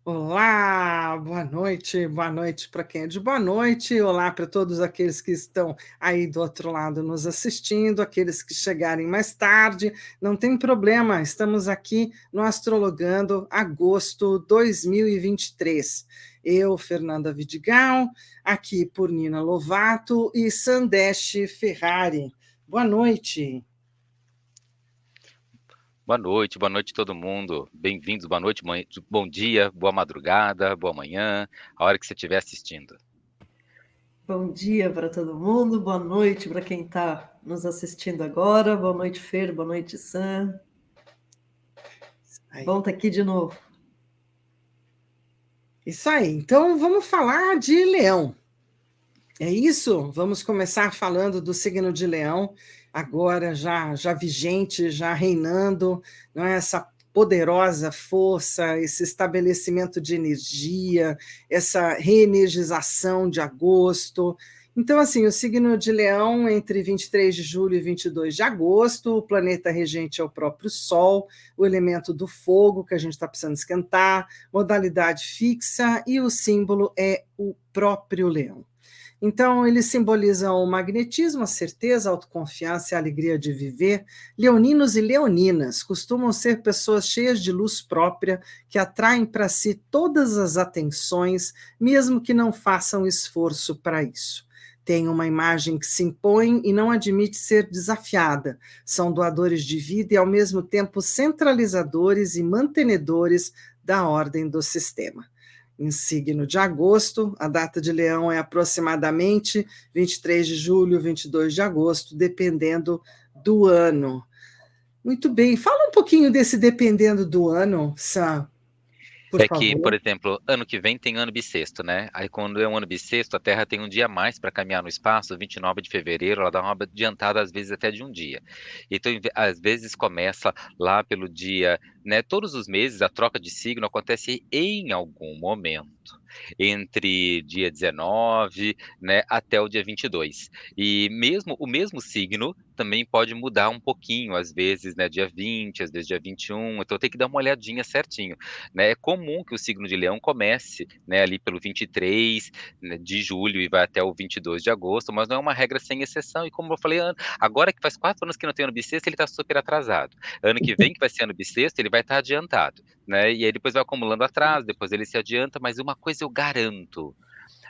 Olá, boa noite para quem é de boa noite, olá para todos aqueles que estão aí do outro lado nos assistindo, aqueles que chegarem mais tarde, não tem problema, estamos aqui no Astrologando agosto 2023. Eu, Fernanda Vidigal, aqui por Nina Lovato e Sandesh Ferrari. Boa noite. Boa noite todo mundo. Bem-vindos, boa noite, bom dia, boa madrugada, boa manhã, a hora que você estiver assistindo. Bom dia para todo mundo, boa noite para quem está nos assistindo agora, boa noite, Fer, boa noite, Sam. Aí. Bom estar aqui de novo. Isso aí, então vamos falar de Leão. É isso? Vamos começar falando do signo de Leão, agora já vigente, já reinando, não é? Essa poderosa força, esse estabelecimento de energia, essa reenergização de agosto. Então, assim, o signo de Leão, entre 23 de julho e 22 de agosto, o planeta regente é o próprio Sol, o elemento do fogo, que a gente está precisando esquentar, modalidade fixa, e o símbolo é o próprio Leão. Então, eles simbolizam o magnetismo, a certeza, a autoconfiança e a alegria de viver. Leoninos e leoninas costumam ser pessoas cheias de luz própria, que atraem para si todas as atenções, mesmo que não façam esforço para isso. Têm uma imagem que se impõe e não admite ser desafiada. São doadores de vida e, ao mesmo tempo, centralizadores e mantenedores da ordem do sistema. Em signo de agosto, a data de Leão é aproximadamente 23 de julho, 22 de agosto, dependendo do ano. Muito bem, fala um pouquinho desse dependendo do ano, Sam, por É que, por favor. exemplo, ano que vem tem ano bissexto, né? Aí quando é um ano bissexto, a Terra tem um dia a mais para caminhar no espaço, 29 de fevereiro, ela dá uma adiantada às vezes até de um dia. Então, às vezes começa lá pelo dia, né? Todos os meses a troca de signo acontece em algum momento, entre dia 19, né, até o dia 22. E mesmo o mesmo signo também pode mudar um pouquinho, às vezes, né, dia 20, às vezes dia 21, então tem que dar uma olhadinha certinho, né? É comum que o signo de Leão comece, né, ali pelo 23, né, de julho e vai até o 22 de agosto, mas não é uma regra sem exceção. E como eu falei, agora que faz 4 anos que não tem ano bissexto, ele está super atrasado. Ano que vem, que vai ser ano bissexto, ele vai estar adiantado, né? E aí depois vai acumulando atraso, depois ele se adianta, mas uma coisa eu garanto: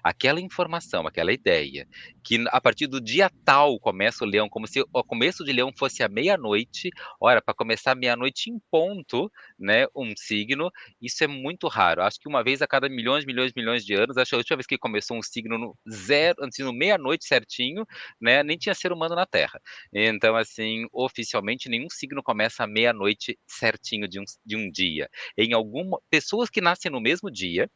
aquela informação, aquela ideia, que a partir do dia tal começa o leão, como se o começo de leão fosse à meia-noite, ora, para começar meia-noite em ponto, né, um signo, isso é muito raro. Acho que uma vez a cada milhões, milhões, milhões de anos, acho que a última vez que começou um signo no zero, assim, no meia-noite certinho, né, nem tinha ser humano na Terra. Então, assim, oficialmente nenhum signo começa à meia-noite certinho de um dia. Em alguma pessoas que nascem no mesmo dia,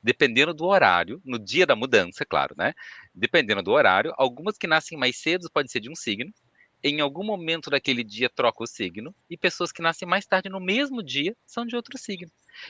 dependendo do horário, no dia da mudança, claro, né? Dependendo do horário, algumas que nascem mais cedo pode ser de um signo, em algum momento daquele dia troca o signo, e pessoas que nascem mais tarde no mesmo dia são de outro signo.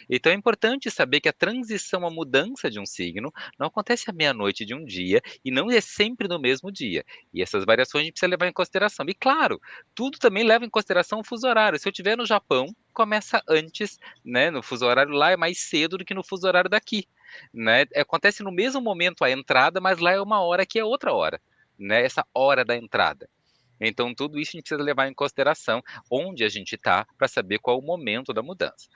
Então é importante saber que a transição, a mudança de um signo, não acontece à meia-noite de um dia e não é sempre no mesmo dia. E essas variações a gente precisa levar em consideração. E claro, tudo também leva em consideração o fuso horário. Se eu estiver no Japão, começa antes, né? No fuso horário lá é mais cedo do que no fuso horário daqui, né? Acontece no mesmo momento a entrada, mas lá é uma hora que é outra hora, né? Essa hora da entrada. Então, tudo isso a gente precisa levar em consideração onde a gente está para saber qual é o momento da mudança.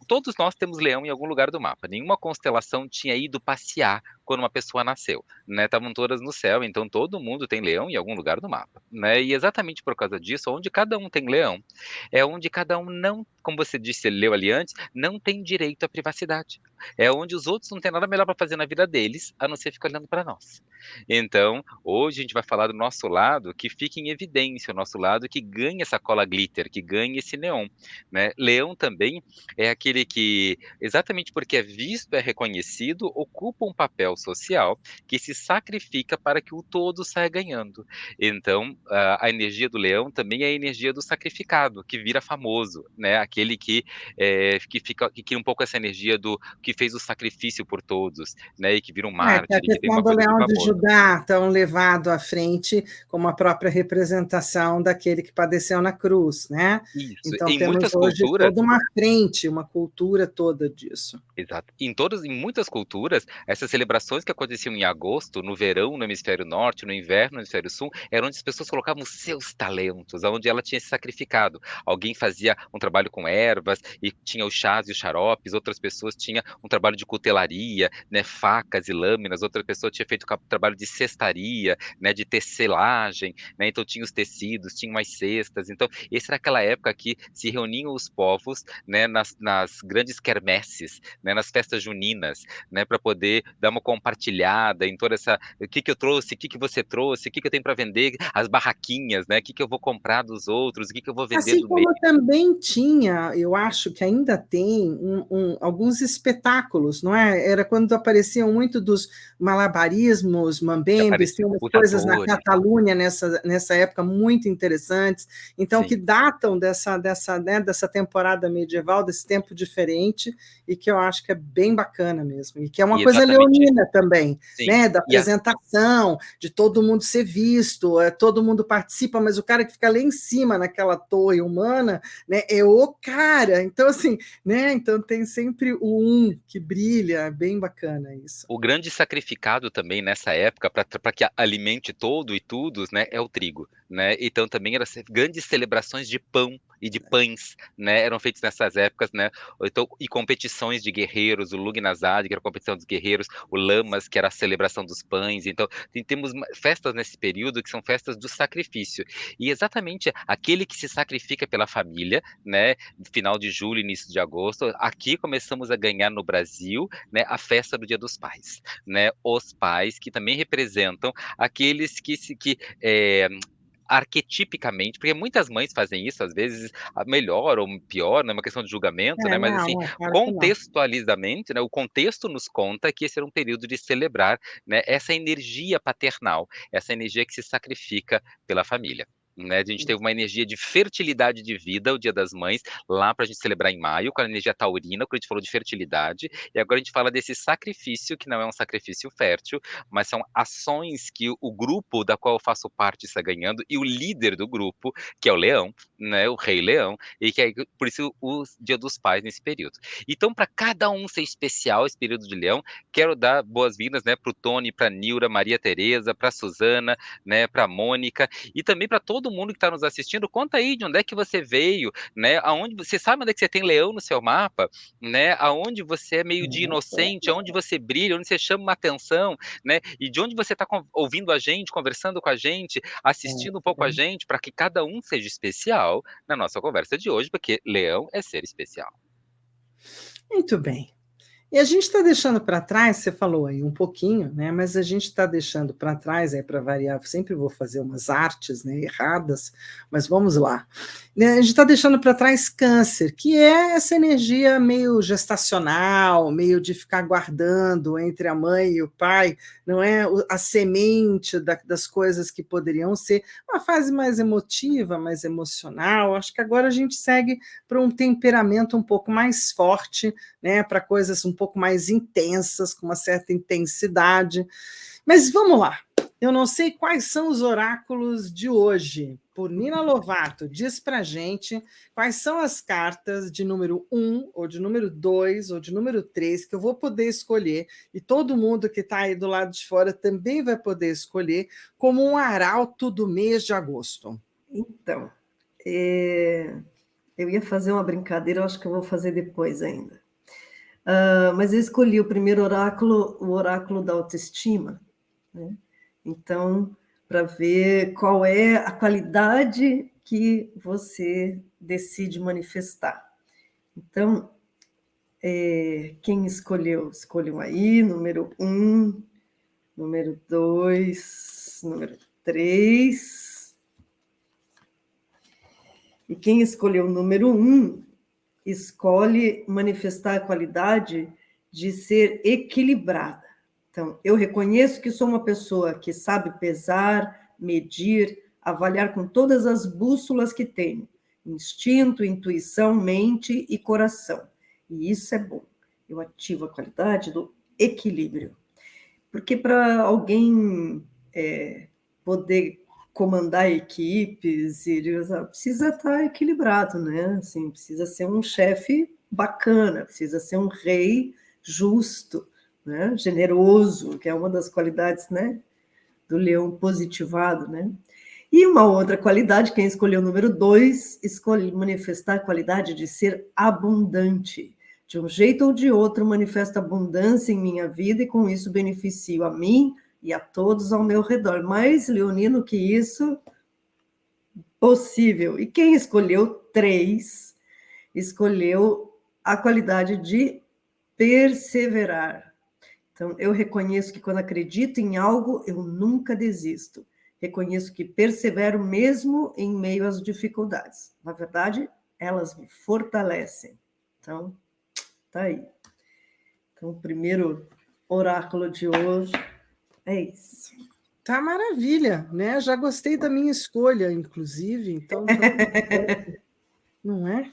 Todos nós temos leão em algum lugar do mapa. Nenhuma constelação tinha ido passear quando uma pessoa nasceu, né? Estavam todas no céu, então todo mundo tem leão em algum lugar do mapa, né? E exatamente por causa disso, onde cada um tem leão, é onde cada um não, como você disse, leu ali antes, não tem direito à privacidade. É onde os outros não têm nada melhor para fazer na vida deles, a não ser ficar olhando para nós. Então, hoje a gente vai falar do nosso lado que fica em evidência, o nosso lado que ganha essa cola glitter, que ganha esse neon, né? Leão também é aquele que, exatamente porque é visto, é reconhecido, ocupa um papel social que se sacrifica para que o todo saia ganhando. Então, a energia do leão também é a energia do sacrificado, que vira famoso, né? Aquele que que cria um pouco essa energia do que fez o sacrifício por todos, né, e que vira um Que é a mártir, e que tem questão uma do coisa de Leão de famoso. Judá, tão levado à frente como a própria representação daquele que padeceu na cruz, né? Isso. Então Em temos muitas hoje culturas. toda uma frente, uma cultura toda disso. Exato. Em muitas culturas, essas celebrações que aconteciam em agosto, no verão no hemisfério norte, no inverno no hemisfério sul, era onde as pessoas colocavam os seus talentos, aonde ela tinha se sacrificado. Alguém fazia um trabalho com ervas e tinha os chás e os xaropes, outras pessoas tinham um trabalho de cutelaria, né, facas e lâminas, outra pessoa tinha feito trabalho de cestaria, né, de tecelagem, né, então tinha os tecidos, tinha umas cestas. Então, essa era aquela época que se reuniam os povos, né, nas grandes quermesses, né, nas festas juninas, né, para poder dar uma compartilhada em toda essa, o que que eu trouxe, o que que você trouxe, o que que eu tenho para vender, as barraquinhas, né, o que que eu vou comprar dos outros, o que que eu vou vender Assim do meu. como também tinha, eu acho que ainda tem, alguns espetáculos, não é? Era quando apareciam muito dos malabarismos, mambembes, tem Apareciam umas os coisas na atores, Catalunha nessa época muito interessantes, então que sim, datam dessa temporada medieval, desse tempo diferente, e que eu acho que é bem bacana mesmo, e que é uma e coisa exatamente, leonina também, sim, né? Da e a apresentação, de todo mundo ser visto, todo mundo participa, mas o cara que fica lá em cima naquela torre humana, né, é o cara. Então assim, né? Então tem sempre o que brilha, é bem bacana isso. o grande sacrificado também nessa época para que alimente todo e todos, né, é o trigo, né? Então também eram grandes celebrações de pão e de pães, né? Eram feitas nessas épocas, né? Então, e competições de guerreiros, o Lugnazad, que era a competição dos guerreiros, o Lamas, que era a celebração dos pães. Então, temos festas nesse período que são festas do sacrifício. E exatamente aquele que se sacrifica pela família, né? Final de julho, início de agosto, aqui começamos a ganhar no Brasil, né, a festa do Dia dos Pais, né? Os pais que também representam aqueles arquetipicamente, porque muitas mães fazem isso, às vezes melhor ou pior, não é uma questão de julgamento, né? Mas Não, assim, não, claro que não. contextualizadamente, né? O contexto nos conta que esse era um período de celebrar, né? Essa energia paternal, essa energia que se sacrifica pela família. Né, a gente teve uma energia de fertilidade de vida, o Dia das Mães, lá para a gente celebrar em maio, com a energia taurina, quando a gente falou de fertilidade, e agora a gente fala desse sacrifício, que não é um sacrifício fértil, mas são ações que o grupo da qual eu faço parte está ganhando, e o líder do grupo, que é o leão, né, o rei leão, e que é por isso o Dia dos Pais nesse período. Então, para cada um ser especial esse período de leão, quero dar boas-vindas, né, para o Tony, para a Nilra, Maria Tereza, para a Suzana, né, para a Mônica, e também para todo mundo que está nos assistindo. Conta aí de onde é que você veio, né, aonde você sabe onde é que você tem leão no seu mapa, né, aonde você é meio de inocente, aonde você brilha, onde você chama uma atenção, né, e de onde você está ouvindo a gente, conversando com a gente, assistindo um pouco a gente, para que cada um seja especial na nossa conversa de hoje, porque leão é ser especial. Muito bem. E a gente está deixando para trás, você falou aí um pouquinho, né? Mas a gente está deixando para trás, aí para variar, eu sempre vou fazer umas artes, né, erradas, mas vamos lá. Né, a gente está deixando para trás câncer, que é essa energia meio gestacional, meio de ficar guardando entre a mãe e o pai, não é a semente das coisas que poderiam ser uma fase mais emotiva, mais emocional. Acho que agora a gente segue para um temperamento um pouco mais forte, né, para coisas um pouco mais intensas, com uma certa intensidade. Mas vamos lá. Eu não sei quais são os oráculos de hoje. Por Nina Lovato, diz para gente quais são as cartas de número 1, ou de número 2, ou de número 3, que eu vou poder escolher, e todo mundo que está aí do lado de fora também vai poder escolher, como um arauto do mês de agosto. Então, eu ia fazer uma brincadeira, eu acho que eu vou fazer depois ainda. Mas eu escolhi o primeiro oráculo, o oráculo da autoestima, né? Então, para ver qual é a qualidade que você decide manifestar. Então, quem escolheu? Escolham aí, número 1, número 2, número 3. E quem escolheu o número 1 escolhe manifestar a qualidade de ser equilibrada. Então, eu reconheço que sou uma pessoa que sabe pesar, medir, avaliar com todas as bússolas que tenho. instinto, intuição, mente e coração. E isso é bom. Eu ativo a qualidade do equilíbrio. Porque para alguém poder comandar equipes, precisa estar equilibrado, né? Assim, precisa ser um chefe bacana, precisa ser um rei justo, né? Generoso, que é uma das qualidades, né, do leão positivado, né? E uma outra qualidade, quem escolheu o número 2, escolhe manifestar a qualidade de ser abundante. De um jeito ou de outro, manifesta abundância em minha vida e com isso beneficio a mim e a todos ao meu redor. Mais leonino que isso, possível. E quem escolheu 3, escolheu a qualidade de perseverar. Então, eu reconheço que quando acredito em algo, eu nunca desisto. Reconheço que persevero mesmo em meio às dificuldades. Na verdade, elas me fortalecem. Então, tá aí. Então, o primeiro oráculo de hoje é isso. Tá maravilha, né? Já gostei da minha escolha, inclusive, então não é?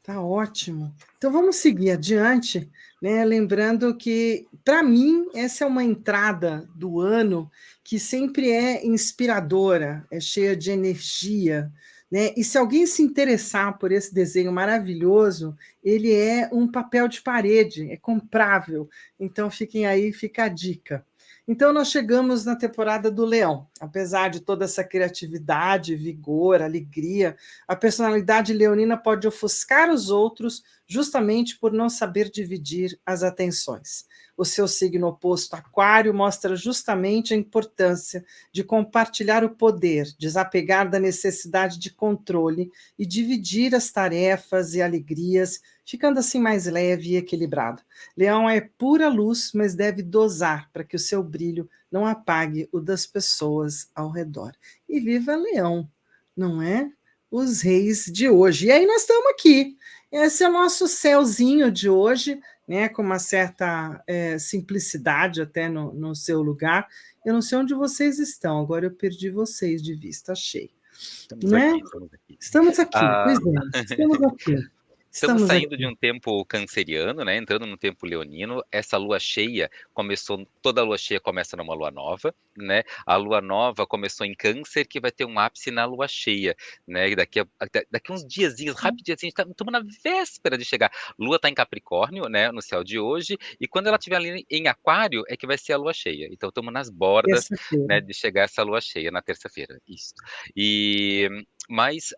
Tá ótimo. Então vamos seguir adiante, né? Lembrando que, para mim, essa é uma entrada do ano que sempre é inspiradora, é cheia de energia, né? E se alguém se interessar por esse desenho maravilhoso, ele é um papel de parede, é comprável. Então fiquem aí, fica a dica. Então, nós chegamos na temporada do Leão. Apesar de toda essa criatividade, vigor, alegria, a personalidade leonina pode ofuscar os outros justamente por não saber dividir as atenções. O seu signo oposto, Aquário, mostra justamente a importância de compartilhar o poder, desapegar da necessidade de controle e dividir as tarefas e alegrias, ficando assim mais leve e equilibrado. Leão é pura luz, mas deve dosar para que o seu brilho não apague o das pessoas ao redor. E viva Leão, não é? Os reis de hoje. E aí nós estamos aqui. Esse é o nosso céuzinho de hoje, né, com uma certa simplicidade até no seu lugar. Eu não sei onde vocês estão, agora eu perdi vocês de vista, achei. Estamos Né? aqui, estamos aqui. Estamos aqui, Ah, pois é, estamos aqui. Estamos Estamos saindo aqui. de um tempo canceriano, né, entrando no tempo leonino. Essa lua cheia começou, toda lua cheia começa numa lua nova, né? A lua nova começou em Câncer, que vai ter um ápice na lua cheia, né? E daqui uns diazinhos, rapidinho, assim, estamos na véspera de chegar. Lua está em Capricórnio, né, no céu de hoje, e quando ela estiver ali em Aquário é que vai ser a lua cheia. Então estamos nas bordas, Terça-feira. né, de chegar essa lua cheia na terça-feira. Isso. E mas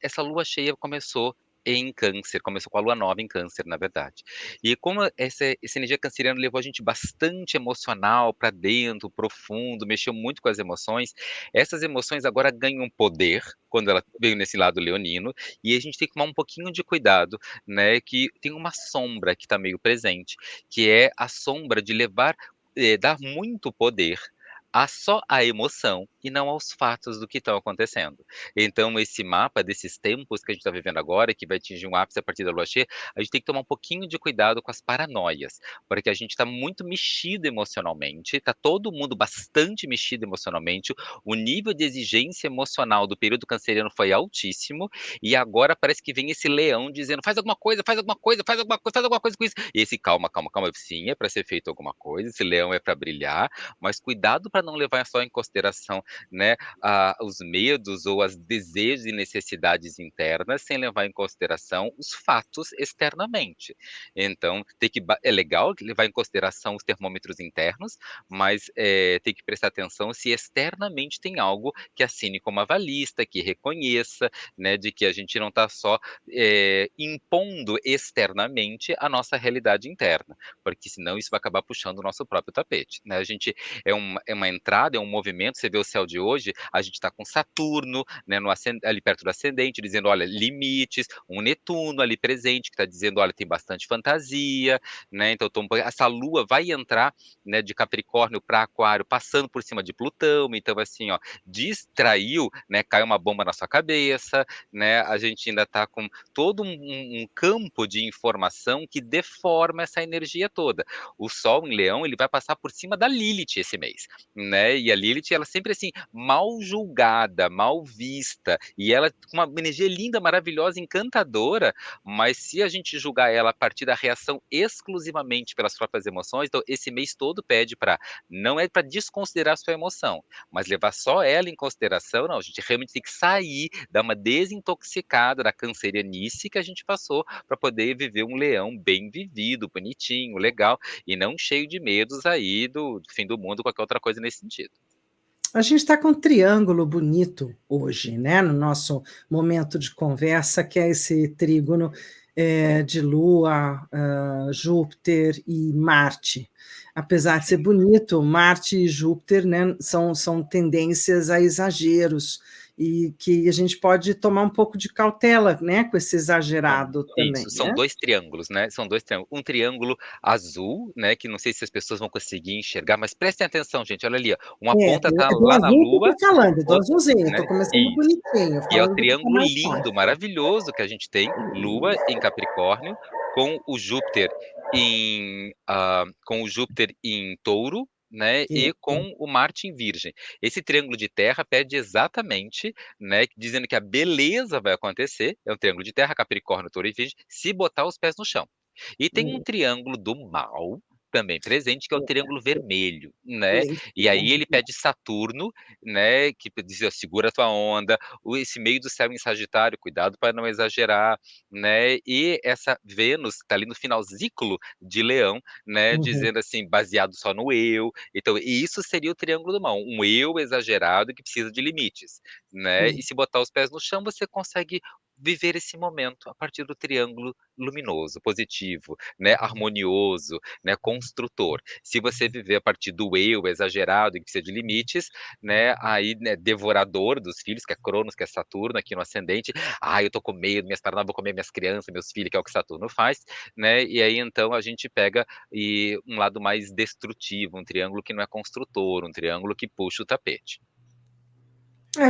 essa lua cheia começou em Câncer, começou com a lua nova em Câncer, na verdade. E como essa energia canceriana levou a gente bastante emocional para dentro, profundo, mexeu muito com as emoções, essas emoções agora ganham poder quando ela veio nesse lado leonino, e a gente tem que tomar um pouquinho de cuidado, né, que tem uma sombra que está meio presente, que é a sombra de dar muito poder só a emoção e não aos fatos do que estão acontecendo. Então, esse mapa desses tempos que a gente está vivendo agora, que vai atingir um ápice a partir da lua cheia, a gente tem que tomar um pouquinho de cuidado com as paranoias, porque a gente está muito mexido emocionalmente, está todo mundo bastante mexido emocionalmente, o nível de exigência emocional do período canceriano foi altíssimo, e agora parece que vem esse leão dizendo: faz alguma coisa, faz alguma coisa, faz alguma coisa, faz alguma coisa com isso. E esse calma, calma, calma, sim, é para ser feito alguma coisa, esse leão é para brilhar, mas cuidado para não levar só em consideração, né, os medos ou as desejos e necessidades internas, sem levar em consideração os fatos externamente. Então, é legal levar em consideração os termômetros internos, mas tem que prestar atenção se externamente tem algo que assine como avalista, que reconheça, né, de que a gente não está só impondo externamente a nossa realidade interna, porque senão isso vai acabar puxando o nosso próprio tapete, né? A gente é uma entrada, é um movimento. Você vê o céu de hoje, a gente está com Saturno, né, ali perto do ascendente, dizendo, olha, limites, um Netuno ali presente, que está dizendo, olha, tem bastante fantasia, né, então essa lua vai entrar, né, de Capricórnio para Aquário, passando por cima de Plutão, então assim, ó, distraiu, né, cai uma bomba na sua cabeça, né, a gente ainda está com todo um campo de informação que deforma essa energia toda. O Sol em Leão, ele vai passar por cima da Lilith esse mês. né? E a Lilith, ela sempre assim, mal julgada, mal vista, e ela com uma energia linda, maravilhosa, encantadora, mas se a gente julgar ela a partir da reação exclusivamente pelas próprias emoções, então esse mês todo pede para, não é para desconsiderar a sua emoção, mas levar só ela em consideração, não, a gente realmente tem que sair, dar uma desintoxicada da cancerianice que a gente passou para poder viver um leão bem vivido, bonitinho, legal, e não cheio de medos aí do fim do mundo, qualquer outra coisa nesse sentido. A gente está com um triângulo bonito hoje, né? No nosso momento de conversa, que é esse trígono de Lua, Júpiter e Marte. Apesar de ser bonito, Marte e Júpiter, né, são tendências a exageros, e que a gente pode tomar um pouco de cautela, né, com esse exagerado também. Isso, são né? 2 triângulos, né? São 2 triângulos. Um triângulo azul, né? Que não sei se as pessoas vão conseguir enxergar, mas prestem atenção, gente. Olha ali, ó. Uma ponta tá Do lá na azul que eu Lua, estou falando, do outra, azulzinho, né? estou começando Isso. bonitinho, E é o falando do que está triângulo mais lindo, fácil. maravilhoso que a gente tem, Lua em Capricórnio, com o Júpiter em Touro, né, e com o Marte em Virgem. Esse triângulo de terra pede exatamente, né, dizendo que a beleza vai acontecer, é um triângulo de terra, Capricórnio, Touro e Virgem, se botar os pés no chão. E tem um triângulo do mal também presente, que é o triângulo vermelho, né? E aí ele pede Saturno, né, que diz, ó, segura a tua onda, esse meio do céu em Sagitário, cuidado para não exagerar, né? E essa Vênus está ali no finalzículo de Leão, né, dizendo assim, baseado só no eu. Então, e isso seria o triângulo do mal, um eu exagerado que precisa de limites, né? E se botar os pés no chão, você consegue viver esse momento a partir do triângulo luminoso, positivo, né, harmonioso, né, construtor. Se você viver a partir do eu exagerado e que precisa de limites, né, aí, né, devorador dos filhos, que é Cronos, que é Saturno aqui no ascendente, eu tô com medo, minhas paradas, vou comer minhas crianças, meus filhos, que é o que Saturno faz, né, e aí então a gente pega um lado mais destrutivo, um triângulo que não é construtor, um triângulo que puxa o tapete.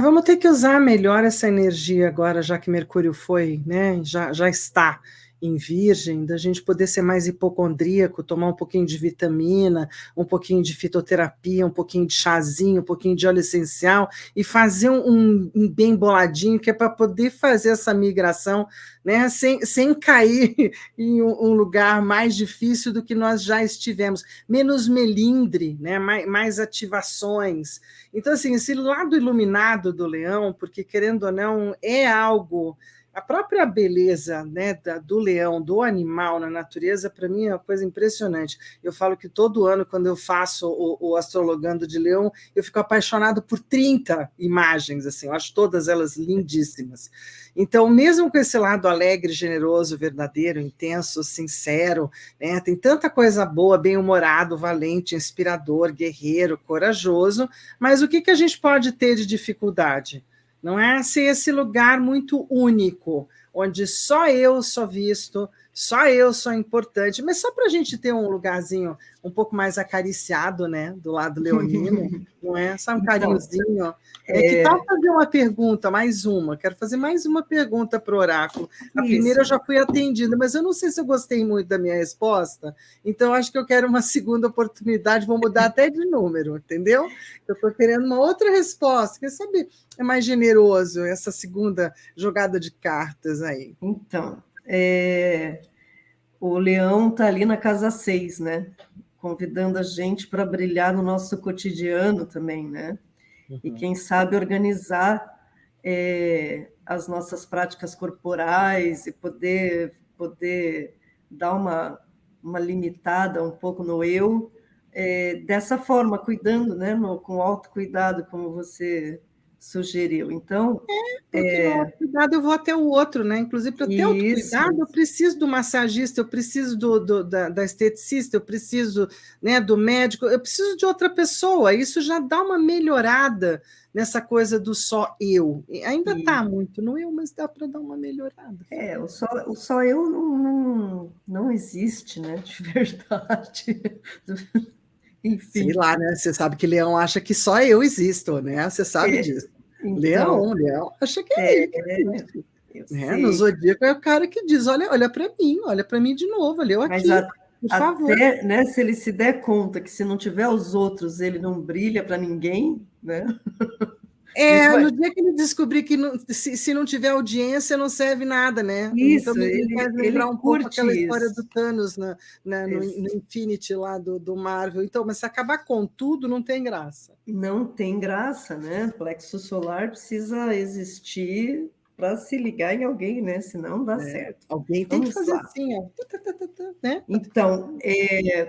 Vamos ter que usar melhor essa energia agora, já que Mercúrio foi, né? Já está em Virgem, da gente poder ser mais hipocondríaco, tomar um pouquinho de vitamina, um pouquinho de fitoterapia, um pouquinho de chazinho, um pouquinho de óleo essencial e fazer um bem boladinho, que é para poder fazer essa migração, né? Sem cair em um lugar mais difícil do que nós já estivemos, menos melindre, né? Mais ativações. Então, assim, esse lado iluminado do leão, porque, querendo ou não, é algo... A própria beleza, né, do leão, do animal na natureza, para mim é uma coisa impressionante. Eu falo que todo ano, quando eu faço o Astrologando de Leão, eu fico apaixonado por 30 imagens, assim, eu acho todas elas lindíssimas. Então, mesmo com esse lado alegre, generoso, verdadeiro, intenso, sincero, né, tem tanta coisa boa, bem-humorado, valente, inspirador, guerreiro, corajoso, mas o que a gente pode ter de dificuldade? Não é ser esse lugar muito único, onde só eu sou visto, só eu sou importante, mas só para a gente ter um lugarzinho um pouco mais acariciado, né, do lado leonino, não é? Só um carinhozinho. Que tal fazer uma pergunta, mais uma? Quero fazer mais uma pergunta para o oráculo. A primeira eu já fui atendida, mas eu não sei se eu gostei muito da minha resposta, então acho que eu quero uma segunda oportunidade, vou mudar até de número, entendeu? Eu estou querendo uma outra resposta, quer saber? É mais generoso essa segunda jogada de cartas aí. Então, o leão está ali na casa 6, né? Convidando a gente para brilhar no nosso cotidiano também, né? E quem sabe organizar as nossas práticas corporais e poder dar uma limitada um pouco no eu, dessa forma, cuidando, né? Com autocuidado, como você sugeriu. Então, porque no autocuidado eu vou até o outro, né? Inclusive, para ter autocuidado, eu preciso do massagista, eu preciso da esteticista, eu preciso, né, do médico, eu preciso de outra pessoa. Isso já dá uma melhorada nessa coisa do só eu. Ainda está muito no eu, mas dá para dar uma melhorada. O só eu não existe, né? De verdade. Enfim. Sei lá, né? Você sabe que Leão acha que só eu existo, né? Você sabe disso. Então, Leão acha que é ele que existe. No Zodíaco é o cara que diz, olha para mim de novo, olha eu aqui. Por favor. Até, né, se ele se der conta que se não tiver os outros, ele não brilha para ninguém, né? No dia que ele descobrir que se não tiver audiência, não serve nada, né? Então, Isso, me faz lembrar ele um pouco curte aquela história do isso. Thanos no Infinity lá do Marvel. Então, mas se acabar com tudo, não tem graça. Não tem graça, né? Plexo solar precisa existir para se ligar em alguém, né? Senão não dá certo. Alguém tem que fazer lá. assim, ó. Né? Então,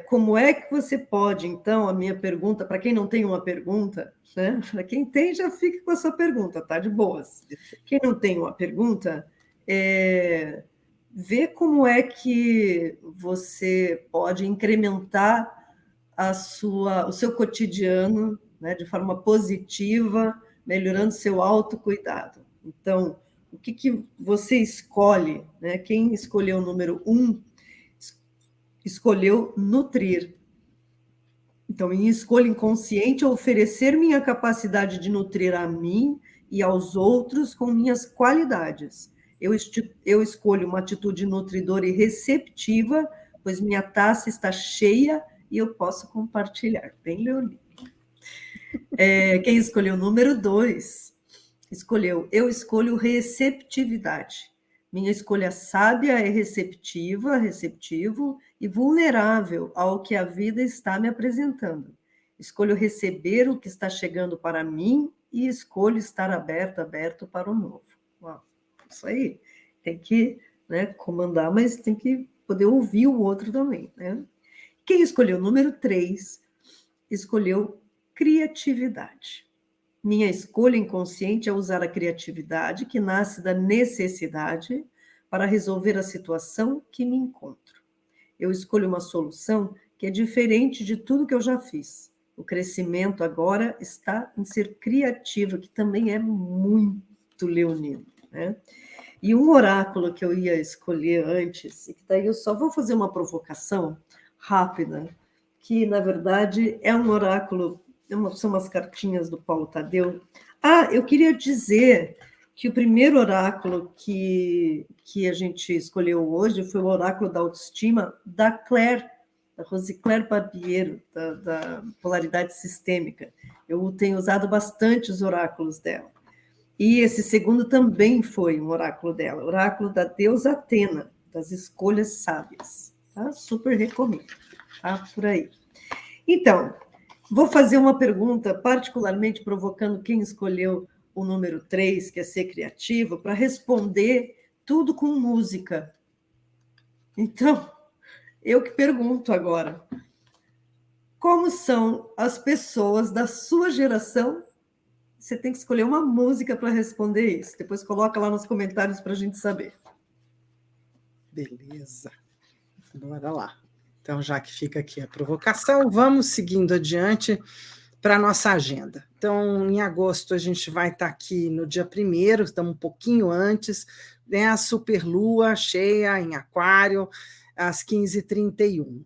como é que você pode, então, a minha pergunta, para quem não tem uma pergunta, né? Para quem tem, já fica com a sua pergunta, tá de boas. Quem não tem uma pergunta, vê como é que você pode incrementar o seu cotidiano, né, de forma positiva, melhorando seu autocuidado. Então, o que você escolhe? Né? Quem escolheu o número 1 escolheu nutrir. Então, minha escolha inconsciente é oferecer minha capacidade de nutrir a mim e aos outros com minhas qualidades. Eu escolho uma atitude nutridora e receptiva, pois minha taça está cheia e eu posso compartilhar. Bem, Leonina. Quem escolheu o número 2, eu escolho receptividade. Minha escolha sábia é receptivo e vulnerável ao que a vida está me apresentando. Escolho receber o que está chegando para mim e escolho estar aberto para o novo. Uau, isso aí. Tem que, né, comandar, mas tem que poder ouvir o outro também, né? Quem escolheu o número 3, escolheu criatividade. Minha escolha inconsciente é usar a criatividade que nasce da necessidade para resolver a situação que me encontro. Eu escolho uma solução que é diferente de tudo que eu já fiz. O crescimento agora está em ser criativo, que também é muito leonino, né? E um oráculo que eu ia escolher antes, e que daí eu só vou fazer uma provocação rápida, que na verdade é um oráculo, são umas cartinhas do Paulo Tadeu. Eu queria dizer que o primeiro oráculo que a gente escolheu hoje foi o oráculo da autoestima da Claire, da Rosicler Barbiero, da polaridade sistêmica. Eu tenho usado bastante os oráculos dela. E esse segundo também foi um oráculo dela, oráculo da deusa Atena, das escolhas sábias. Tá? Super recomendo. Tá? Por aí. Então, vou fazer uma pergunta particularmente provocando quem escolheu o número 3, que é ser criativo, para responder tudo com música. Então, eu que pergunto agora. Como são as pessoas da sua geração? Você tem que escolher uma música para responder isso. Depois coloca lá nos comentários para a gente saber. Beleza. Bora lá. Então, já que fica aqui a provocação, vamos seguindo adiante para a nossa agenda. Então, em agosto, a gente vai estar aqui no dia 1º, estamos um pouquinho antes, né, a superlua cheia em Aquário, às 15h31.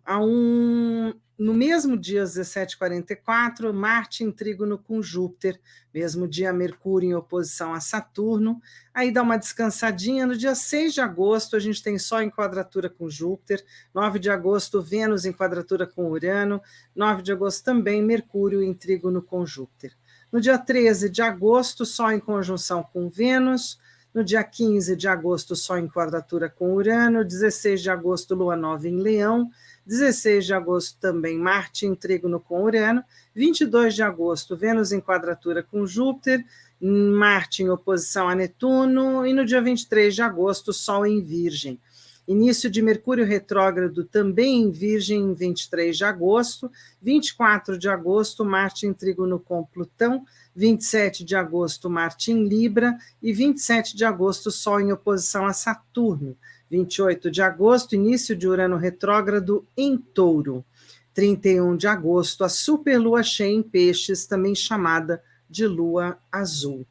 No mesmo dia, às 17h44, Marte em trígono com Júpiter, mesmo dia Mercúrio em oposição a Saturno, aí dá uma descansadinha. No dia 6 de agosto, a gente tem Sol em quadratura com Júpiter, 9 de agosto, Vênus em quadratura com Urano, 9 de agosto também, Mercúrio em trígono com Júpiter. No dia 13 de agosto, Sol em conjunção com Vênus, no dia 15 de agosto, Sol em quadratura com Urano, 16 de agosto, Lua nova em Leão, 16 de agosto também Marte em trígono com Urano, 22 de agosto Vênus em quadratura com Júpiter, Marte em oposição a Netuno, e no dia 23 de agosto Sol em Virgem. Início de Mercúrio retrógrado também em Virgem em 23 de agosto, 24 de agosto Marte em trígono com Plutão, 27 de agosto Marte em Libra e 27 de agosto Sol em oposição a Saturno. 28 de agosto, início de Urano retrógrado em Touro. 31 de agosto, a superlua cheia em Peixes, também chamada de lua azul.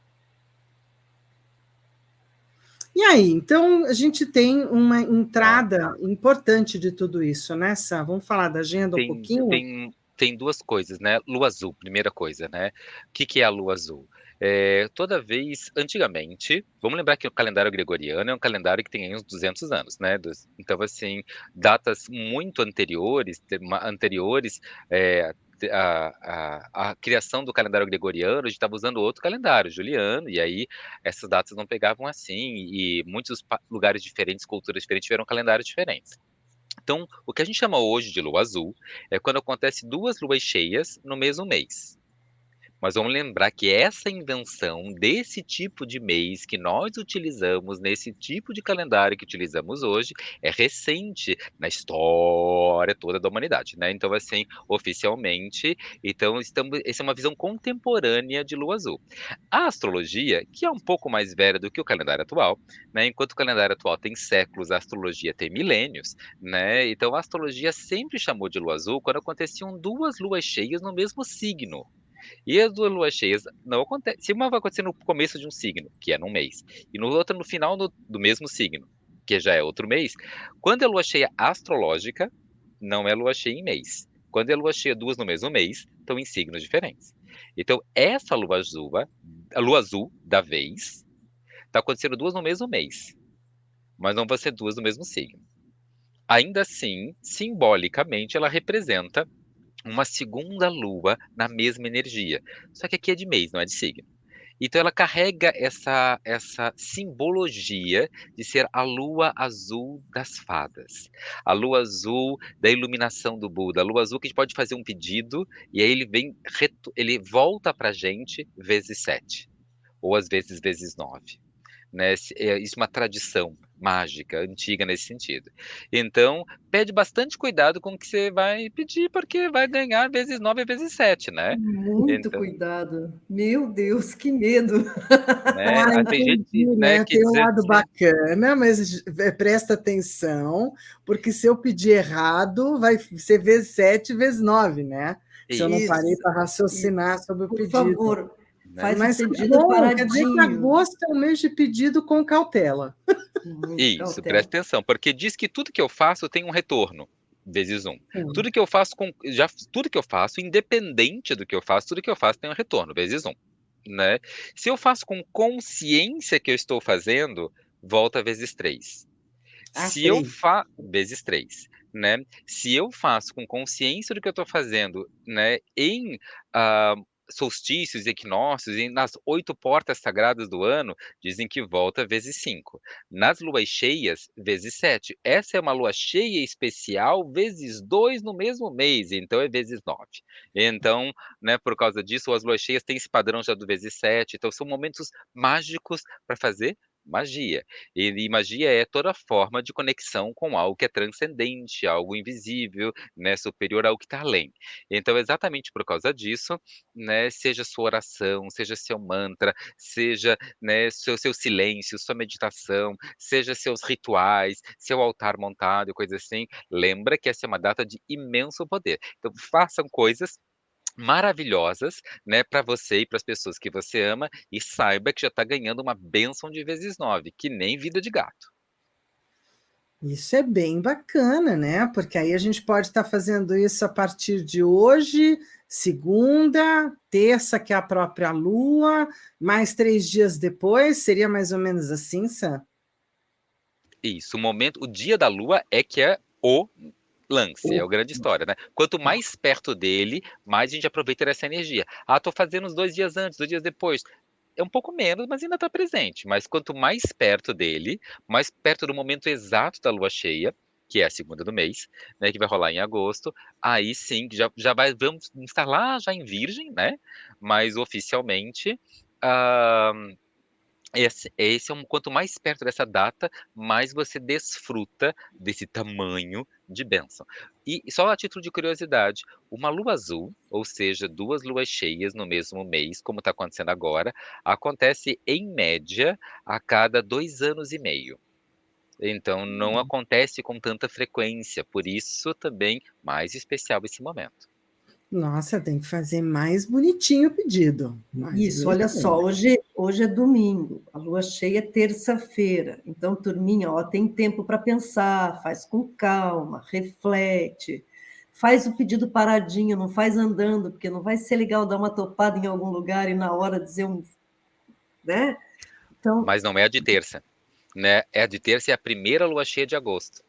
E aí, então, a gente tem uma entrada importante de tudo isso, né, Sam? Vamos falar da agenda um pouquinho? Tem duas coisas, né? Lua azul, primeira coisa, né? O que é a lua azul? toda vez, antigamente, vamos lembrar que o calendário gregoriano é um calendário que tem aí uns 200 anos, né? Então, assim, datas muito anteriores, é, a criação do calendário gregoriano, a gente estava usando outro calendário, juliano, e aí essas datas não pegavam assim, e muitos lugares diferentes, culturas diferentes, tiveram calendários diferentes. Então, o que a gente chama hoje de lua azul é quando acontece duas luas cheias no mesmo mês. Mas vamos lembrar que essa invenção desse tipo de mês que nós utilizamos, nesse tipo de calendário que utilizamos hoje, é recente na história toda da humanidade, né? Então, assim, oficialmente, então essa é uma visão contemporânea de lua azul. A astrologia, que é um pouco mais velha do que o calendário atual, né? Enquanto o calendário atual tem séculos, a astrologia tem milênios, né? Então, a astrologia sempre chamou de lua azul quando aconteciam duas luas cheias no mesmo signo. E as duas luas cheias não acontecem. Se uma vai acontecer no começo de um signo, que é num mês, e no outro no final do mesmo signo, que já é outro mês, quando é lua cheia astrológica, não é lua cheia em mês. Quando é lua cheia duas no mesmo mês, estão em signos diferentes. Então, essa lua azul, a lua azul da vez, está acontecendo duas no mesmo mês, mas não vai ser duas no mesmo signo. Ainda assim, simbolicamente, ela representa uma segunda lua na mesma energia. Só que aqui é de mês, não é de signo. Então ela carrega essa simbologia de ser a lua azul das fadas, a lua azul da iluminação do Buda, a lua azul que a gente pode fazer um pedido e aí ele volta para a gente vezes 7, ou às vezes 9, né? Isso é uma tradição mágica, antiga nesse sentido. Então, pede bastante cuidado com o que você vai pedir, porque vai ganhar vezes 9 vezes 7, né? Muito Então, cuidado. Meu Deus, que medo. né? Ah, Tem gente, entendi, né, né? que Tem um diz lado assim, bacana, mas presta atenção, porque se eu pedir errado, vai ser vezes 7 vezes 9, né? Se eu não isso, parei Isso, para isso. raciocinar sobre o Por pedido. favor, né? faz o Mas que pedido bom, quer dizer que paradinho. agosto é um mês de pedido com cautela. Muito Isso, cautela. presta atenção, porque diz que tudo que eu faço tem um retorno, vezes um. Sim. Tudo que eu faço tudo que eu faço, independente do que eu faço, tudo que eu faço tem um retorno, vezes um, né? Se eu faço com consciência que eu estou fazendo, volta vezes 3. Ah, Se eu 3. faço vezes 3, né? Se eu faço com consciência do que eu estou fazendo, né, em ah, solstícios, equinócios, e nas 8 portas sagradas do ano, dizem que volta vezes 5. Nas luas cheias, vezes 7. Essa é uma lua cheia especial, vezes 2 no mesmo mês, então é vezes 9. Então, né, por causa disso, as luas cheias têm esse padrão já do vezes 7. Então, são momentos mágicos para fazer magia. E magia é toda forma de conexão com algo que é transcendente, algo invisível, né, superior ao que está além. Então, exatamente por causa disso, né, seja sua oração, seja seu mantra, seja, né, seu silêncio, sua meditação, seja seus rituais, seu altar montado, coisa assim, lembra que essa é uma data de imenso poder. Então, façam coisas maravilhosas, né, para você e para as pessoas que você ama, e saiba que já está ganhando uma bênção de vezes 9, que nem vida de gato. Isso é bem bacana, né? Porque aí a gente pode estar fazendo isso a partir de hoje, segunda, terça, que é a própria lua, mais 3 dias depois, seria mais ou menos assim, Sam? Isso, o dia da lua é que é o lance, é a grande história, né. Quanto mais perto dele, mais a gente aproveita dessa energia. "Ah, tô fazendo uns 2 dias antes, 2 dias depois", é um pouco menos, mas ainda está presente. Mas quanto mais perto dele, mais perto do momento exato da lua cheia, que é a segunda do mês, né, que vai rolar em agosto, aí sim, vamos estar lá já em virgem, né, mas oficialmente, hã, esse é quanto mais perto dessa data, mais você desfruta desse tamanho de bênção. E só a título de curiosidade, uma lua azul, ou seja, 2 luas cheias no mesmo mês, como está acontecendo agora, acontece em média a cada 2 anos e meio. Então não acontece com tanta frequência, por isso também mais especial esse momento. Nossa, tem que fazer mais bonitinho o pedido, mais Isso, olha bonitinho. só, hoje é domingo, a lua cheia é terça-feira, então, turminha, ó, tem tempo para pensar, faz com calma, reflete, faz o pedido paradinho, não faz andando, porque não vai ser legal dar uma topada em algum lugar e na hora dizer né? Então, Mas não é a de terça, né? É a de terça e a primeira lua cheia de agosto,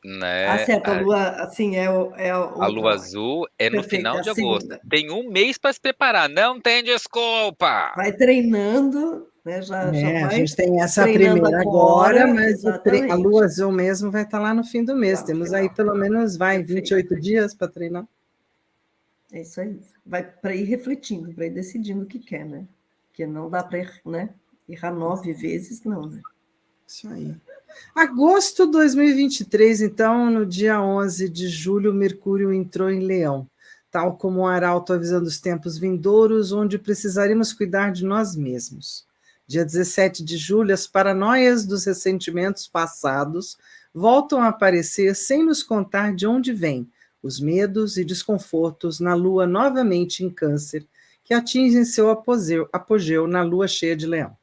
né? certo, a lua, assim, é a A lua outra, azul é no perfeito, é final a de agosto. segunda. Tem um mês para se preparar, não tem desculpa. Vai treinando, né? Já A vai gente tem essa treinando primeira agora, agora, mas a lua exatamente. azul mesmo vai estar lá no fim do mês. Lá no Temos aí final. pelo menos, Perfeito. 28 dias para treinar. É isso aí. Vai para ir refletindo, para ir decidindo o que quer, né? Porque não dá para ir, né? Errar 9 vezes, não, né? Isso aí. Agosto de 2023, então, no dia 11 de julho, Mercúrio entrou em Leão, tal como um arauto avisando os tempos vindouros, onde precisaremos cuidar de nós mesmos. Dia 17 de julho, as paranoias dos ressentimentos passados voltam a aparecer sem nos contar de onde vêm os medos e desconfortos na Lua novamente em Câncer, que atingem seu apogeu na Lua cheia de Leão.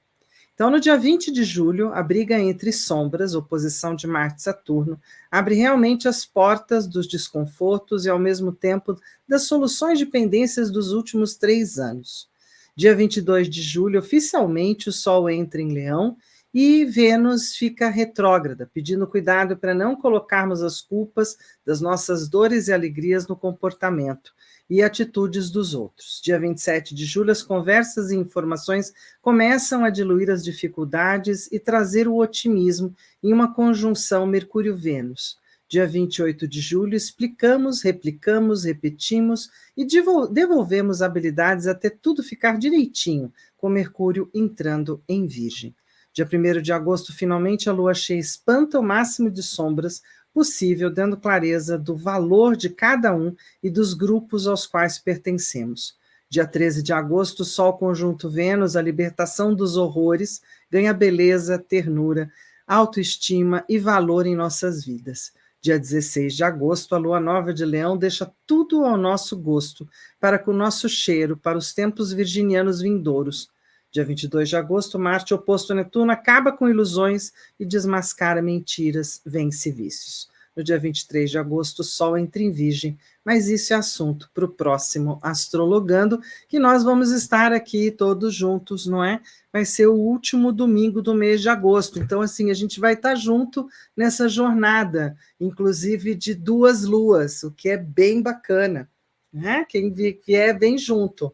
Então, no dia 20 de julho, a briga entre sombras, oposição de Marte e Saturno, abre realmente as portas dos desconfortos e, ao mesmo tempo, das soluções de pendências dos últimos 3 anos. Dia 22 de julho, oficialmente, o Sol entra em Leão e Vênus fica retrógrada, pedindo cuidado para não colocarmos as culpas das nossas dores e alegrias no comportamento e atitudes dos outros. Dia 27 de julho, as conversas e informações começam a diluir as dificuldades e trazer o otimismo em uma conjunção Mercúrio-Vênus. Dia 28 de julho, explicamos, replicamos, repetimos e devolvemos habilidades até tudo ficar direitinho, com Mercúrio entrando em Virgem. Dia 1º de agosto, finalmente, a lua cheia espanta o máximo de sombras possível, dando clareza do valor de cada um e dos grupos aos quais pertencemos. Dia 13 de agosto, Sol conjunto Vênus, a libertação dos horrores, ganha beleza, ternura, autoestima e valor em nossas vidas. Dia 16 de agosto, a lua nova de Leão deixa tudo ao nosso gosto, para que o nosso cheiro, para os tempos virginianos vindouros. Dia 22 de agosto, Marte oposto a Netuno acaba com ilusões e desmascara mentiras, vence vícios. No dia 23 de agosto, Sol entra em Virgem, mas isso é assunto para o próximo Astrologando, que nós vamos estar aqui todos juntos, não é? Vai ser o último domingo do mês de agosto. Então, assim, a gente vai estar junto nessa jornada, inclusive de 2 luas, o que é bem bacana, né? Quem vier, vem junto.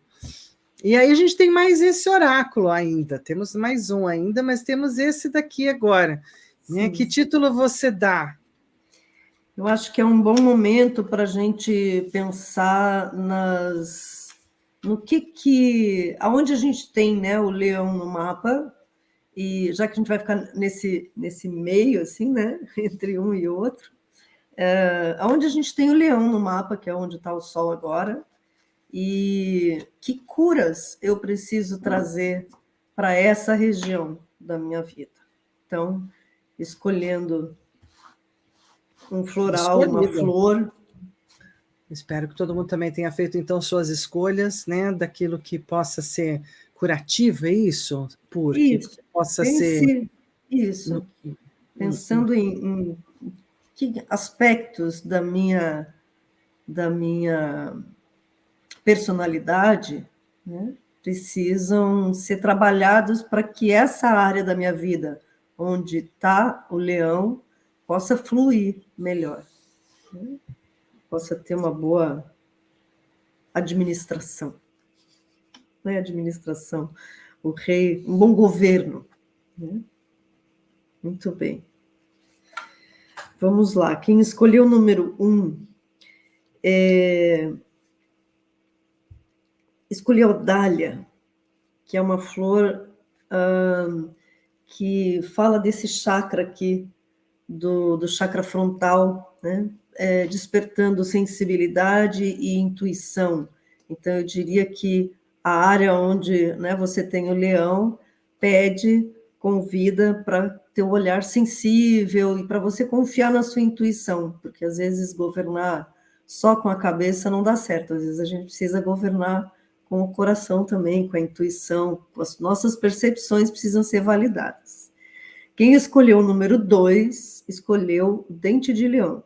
E aí a gente tem mais esse oráculo ainda, temos mais um ainda, mas temos esse daqui agora. Né? Que título você dá? Eu acho que é um bom momento para a gente pensar aonde a gente tem, né, o leão no mapa, e já que a gente vai ficar nesse meio, assim, né, entre um e outro, aonde a gente tem o leão no mapa, que é onde está o Sol agora, e que curas eu preciso trazer para essa região da minha vida. Então, escolhendo um floral, uma flor. Espero que todo mundo também tenha feito, então, suas escolhas, né, daquilo que possa ser curativo, é isso? Porque Isso, possa ser... Isso. Pensando em que aspectos da minha personalidade, né, precisam ser trabalhados para que essa área da minha vida, onde está o leão, possa fluir melhor, né? Possa ter uma boa administração. Não é administração, o rei, um bom governo, né? Muito bem. Vamos lá. Quem escolheu o número 1 escolheu a dália, que é uma flor que fala desse chakra aqui, do chakra frontal, né? Despertando sensibilidade e intuição. Então, eu diria que a área onde, né, você tem o leão convida para ter um olhar sensível e para você confiar na sua intuição, porque às vezes governar só com a cabeça não dá certo, às vezes a gente precisa governar com o coração também, com a intuição, as nossas percepções precisam ser validadas. Quem escolheu o número 2, escolheu o dente de leão,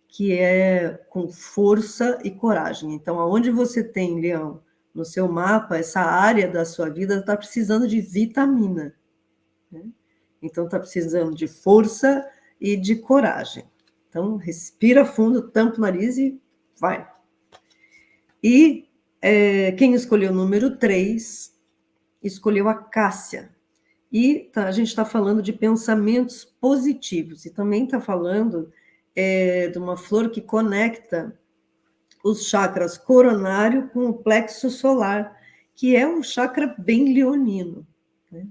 que é com força e coragem. Então, aonde você tem leão no seu mapa, essa área da sua vida está precisando de vitamina, né? Então, está precisando de força e de coragem. Então, respira fundo, tampa o nariz e vai. E quem escolheu o número 3, escolheu a Cássia. E a gente está falando de pensamentos positivos. E também está falando de uma flor que conecta os chakras coronário com o plexo solar, que é um chakra bem leonino, né?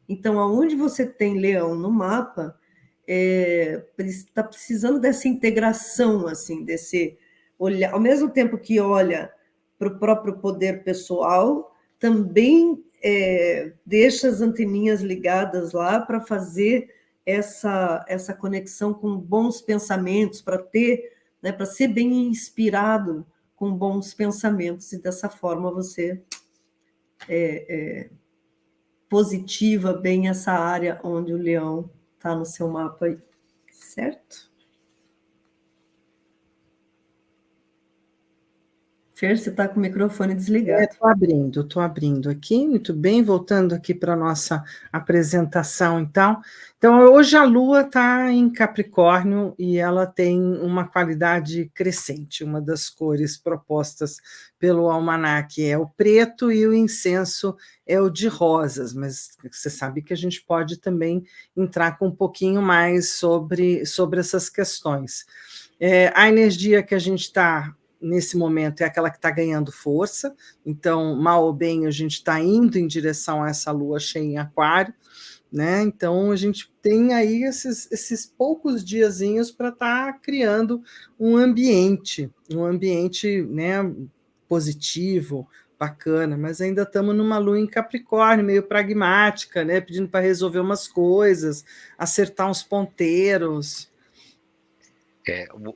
Então, aonde você tem leão no mapa, está precisando dessa integração, assim, desse olhar, ao mesmo tempo que olha para o próprio poder pessoal, também deixa as anteninhas ligadas lá para fazer essa conexão com bons pensamentos, para ter, né, para ser bem inspirado com bons pensamentos, e dessa forma você positiva bem essa área onde o leão está no seu mapa aí, certo? Fer, você está com o microfone desligado. Estou abrindo aqui, muito bem, voltando aqui para a nossa apresentação, então. Então, hoje a Lua está em Capricórnio e ela tem uma qualidade crescente, uma das cores propostas pelo almanaque é o preto e o incenso é o de rosas, mas você sabe que a gente pode também entrar com um pouquinho mais sobre essas questões. A energia que a gente está nesse momento é aquela que está ganhando força, então, mal ou bem, a gente está indo em direção a essa lua cheia em aquário, né? Então, a gente tem aí esses poucos diazinhos para estar criando um ambiente, né, positivo, bacana, mas ainda estamos numa lua em Capricórnio, meio pragmática, né, pedindo para resolver umas coisas, acertar uns ponteiros.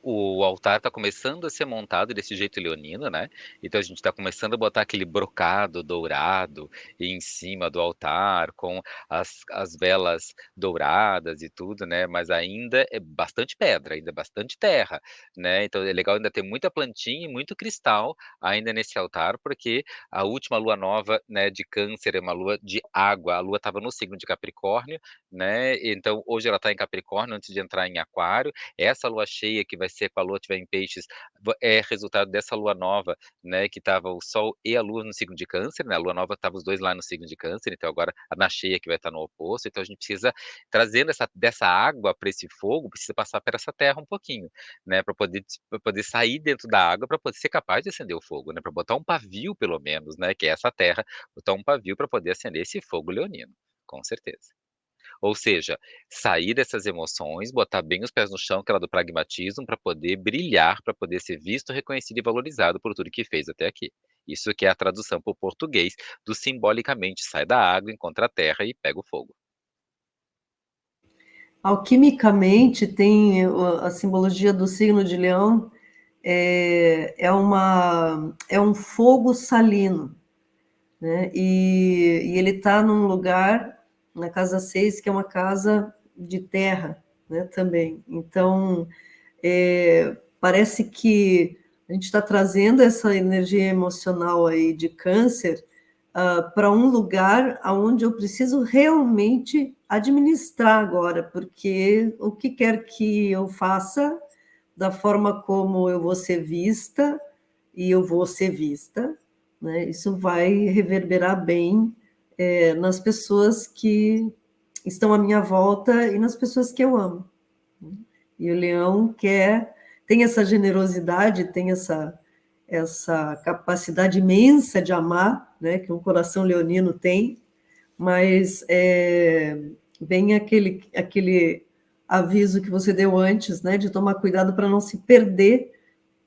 O altar está começando a ser montado desse jeito leonino, né? Então a gente está começando a botar aquele brocado dourado em cima do altar, com as velas douradas e tudo, né? Mas ainda é bastante pedra, ainda é bastante terra, né? Então é legal ainda ter muita plantinha e muito cristal ainda nesse altar, porque a última lua nova, né, de Câncer é uma lua de água. A lua estava no signo de Capricórnio, né? Então hoje ela está em Capricórnio antes de entrar em Aquário. Essa lua cheia que vai ser com a lua estiver em peixes, é resultado dessa lua nova, né, que estava o sol e a lua no signo de câncer, né, a lua nova estava os dois lá no signo de câncer, então agora na cheia que vai estar no oposto, então a gente precisa, trazendo dessa água para esse fogo, precisa passar por essa terra um pouquinho, né, pra poder sair dentro da água, para poder ser capaz de acender o fogo, né, para botar um pavio pelo menos, né, que é essa terra, botar um pavio para poder acender esse fogo leonino, com certeza. Ou seja, sair dessas emoções, botar bem os pés no chão, que é lá do pragmatismo, para poder brilhar, para poder ser visto, reconhecido e valorizado por tudo que fez até aqui. Isso que é a tradução para o português do simbolicamente sai da água, encontra a terra e pega o fogo. Alquimicamente, tem a simbologia do signo de Leão, é um fogo salino, né? E ele está num lugar, na casa 6, que é uma casa de terra, né, também. Então, parece que a gente está trazendo essa energia emocional aí de Câncer para um lugar onde eu preciso realmente administrar agora, porque o que quer que eu faça, da forma como eu vou ser vista, e eu vou ser vista, né, isso vai reverberar bem nas pessoas que estão à minha volta e nas pessoas que eu amo. E o leão tem essa generosidade, tem essa capacidade imensa de amar, né, que um coração leonino tem, mas bem aquele aviso que você deu antes, né, de tomar cuidado para não se perder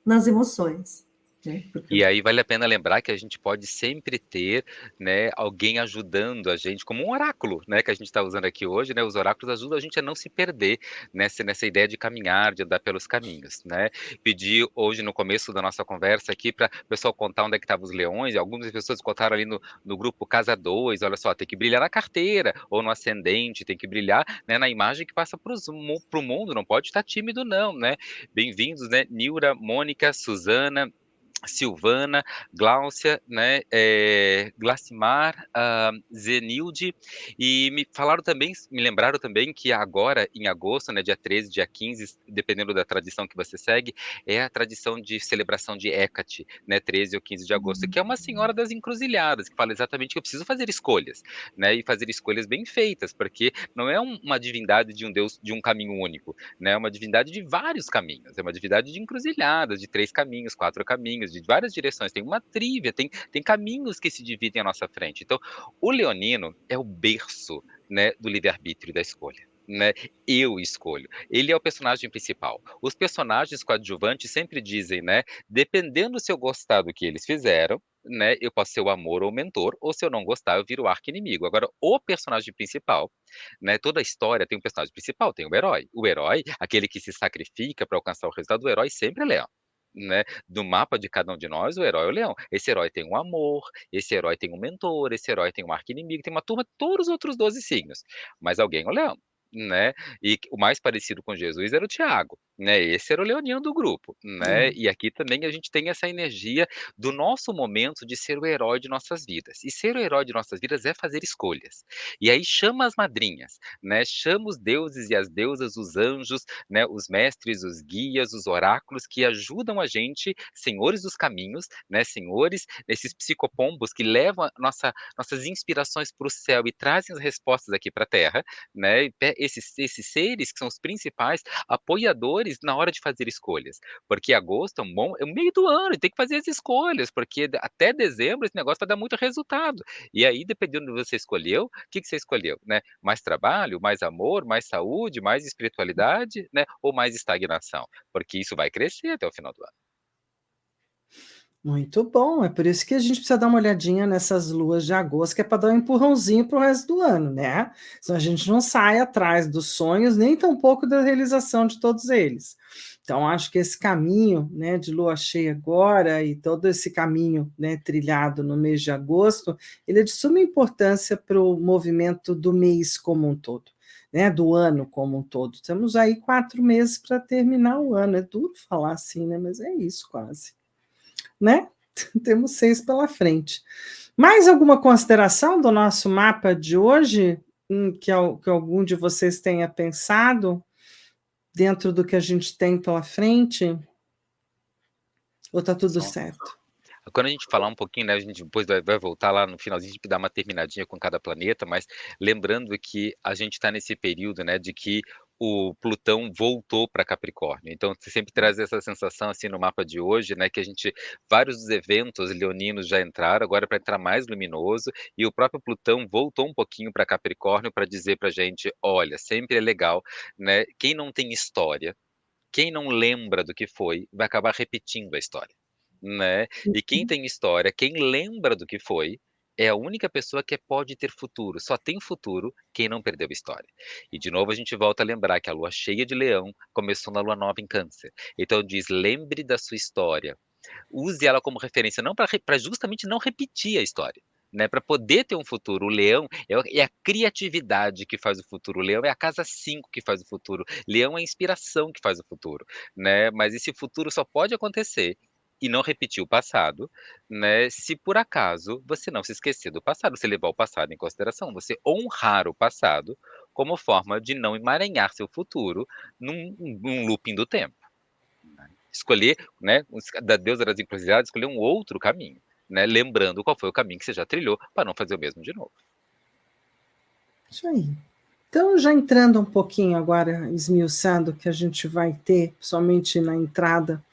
nas emoções, né? Porque... E aí vale a pena lembrar que a gente pode sempre ter, né, alguém ajudando a gente, como um oráculo, né, que a gente está usando aqui hoje, né, os oráculos ajudam a gente a não se perder nessa ideia de caminhar, de andar pelos caminhos, né. Pedi hoje no começo da nossa conversa aqui para o pessoal contar onde é que estavam os leões, e algumas pessoas contaram ali no grupo Casa 2, olha só, tem que brilhar na carteira, ou no ascendente, tem que brilhar, né, na imagem que passa para o mundo, não pode estar tímido não, né. Bem-vindos, né, Nilra, Mônica, Suzana, Silvana, Gláucia, né, Glacimar, Zenilde, e me lembraram também que agora, em agosto, né, dia 13, dia 15, dependendo da tradição que você segue, é a tradição de celebração de Hécate, né, 13 ou 15 de agosto, que é uma senhora das encruzilhadas, que fala exatamente que eu preciso fazer escolhas, né, e fazer escolhas bem feitas, porque não é uma divindade de um Deus de um caminho único, né, é uma divindade de vários caminhos, é uma divindade de encruzilhadas, de 3 caminhos, 4 caminhos, de várias direções, tem uma trívia, tem caminhos que se dividem à nossa frente. Então, o leonino é o berço, né, do livre-arbítrio e da escolha, né. Eu escolho. Ele é o personagem principal. Os personagens coadjuvantes sempre dizem, né, dependendo se eu gostar do que eles fizeram, né, eu posso ser o amor ou o mentor, ou se eu não gostar, eu viro o arqui-inimigo. Agora, o personagem principal, né, toda a história tem um personagem principal, tem o herói. O herói, aquele que se sacrifica para alcançar o resultado, o herói sempre é leão, né. Do mapa de cada um de nós, o herói é o leão. Esse herói tem um amor, esse herói tem um mentor, esse herói tem um arqui-inimigo, tem uma turma, todos os outros 12 signos, mas alguém é o leão, né. E o mais parecido com Jesus era o Tiago, né, esse era o leonino do grupo, né. É. E aqui também a gente tem essa energia do nosso momento de ser o herói de nossas vidas. E ser o herói de nossas vidas é fazer escolhas. E aí chama as madrinhas, né, chama os deuses e as deusas, os anjos, né, os mestres, os guias, os oráculos que ajudam a gente, senhores dos caminhos, né, senhores, esses psicopombos que levam a nossas inspirações para o céu e trazem as respostas aqui para a Terra, né, esses seres que são os principais apoiadores na hora de fazer escolhas, porque agosto é o meio do ano e tem que fazer as escolhas, porque até dezembro esse negócio vai dar muito resultado. E aí, dependendo do que você escolheu, o que que você escolheu, né? Mais trabalho, mais amor, mais saúde, mais espiritualidade, né? Ou mais estagnação? Porque isso vai crescer até o final do ano. Muito bom, é por isso que a gente precisa dar uma olhadinha nessas luas de agosto, que é para dar um empurrãozinho para o resto do ano, né? Senão a gente não sai atrás dos sonhos, nem tampouco da realização de todos eles. Então, acho que esse caminho, né, de lua cheia agora e todo esse caminho, né, trilhado no mês de agosto, ele é de suma importância para o movimento do mês como um todo, né, do ano como um todo. Temos aí 4 meses para terminar o ano. É duro falar assim, né, mas é isso quase, né? Temos 6 pela frente. Mais alguma consideração do nosso mapa de hoje, que algum de vocês tenha pensado, dentro do que a gente tem pela frente? Ou está tudo Só certo? Quando a gente falar um pouquinho, né, a gente depois vai voltar lá no finalzinho de dar uma terminadinha com cada planeta, mas lembrando que a gente está nesse período, né, de que o Plutão voltou para Capricórnio. Então você sempre traz essa sensação, assim, no mapa de hoje, né, que a gente vários dos eventos leoninos já entraram, agora para entrar mais luminoso, e o próprio Plutão voltou um pouquinho para Capricórnio para dizer pra gente: "Olha, sempre é legal, né, quem não tem história, quem não lembra do que foi, vai acabar repetindo a história, né. E quem tem história, quem lembra do que foi, é a única pessoa que pode ter futuro, só tem futuro quem não perdeu a história. E de novo a gente volta a lembrar que a lua cheia de Leão começou na lua nova em Câncer. Então diz: "Lembre da sua história, use ela como referência", não para justamente não repetir a história, né, para poder ter um futuro. O leão é a criatividade que faz o futuro, o leão é a casa 5 que faz o futuro, leão é a inspiração que faz o futuro, né, mas esse futuro só pode acontecer e não repetir o passado, né, se por acaso você não se esquecer do passado, você levar o passado em consideração, você honrar o passado como forma de não emaranhar seu futuro num looping do tempo. Escolher, né, da deusa das encruzilhadas, escolher um outro caminho, né, lembrando qual foi o caminho que você já trilhou, para não fazer o mesmo de novo. Isso aí. Então, já entrando um pouquinho agora, esmiuçando o que a gente vai ter, somente na entrada,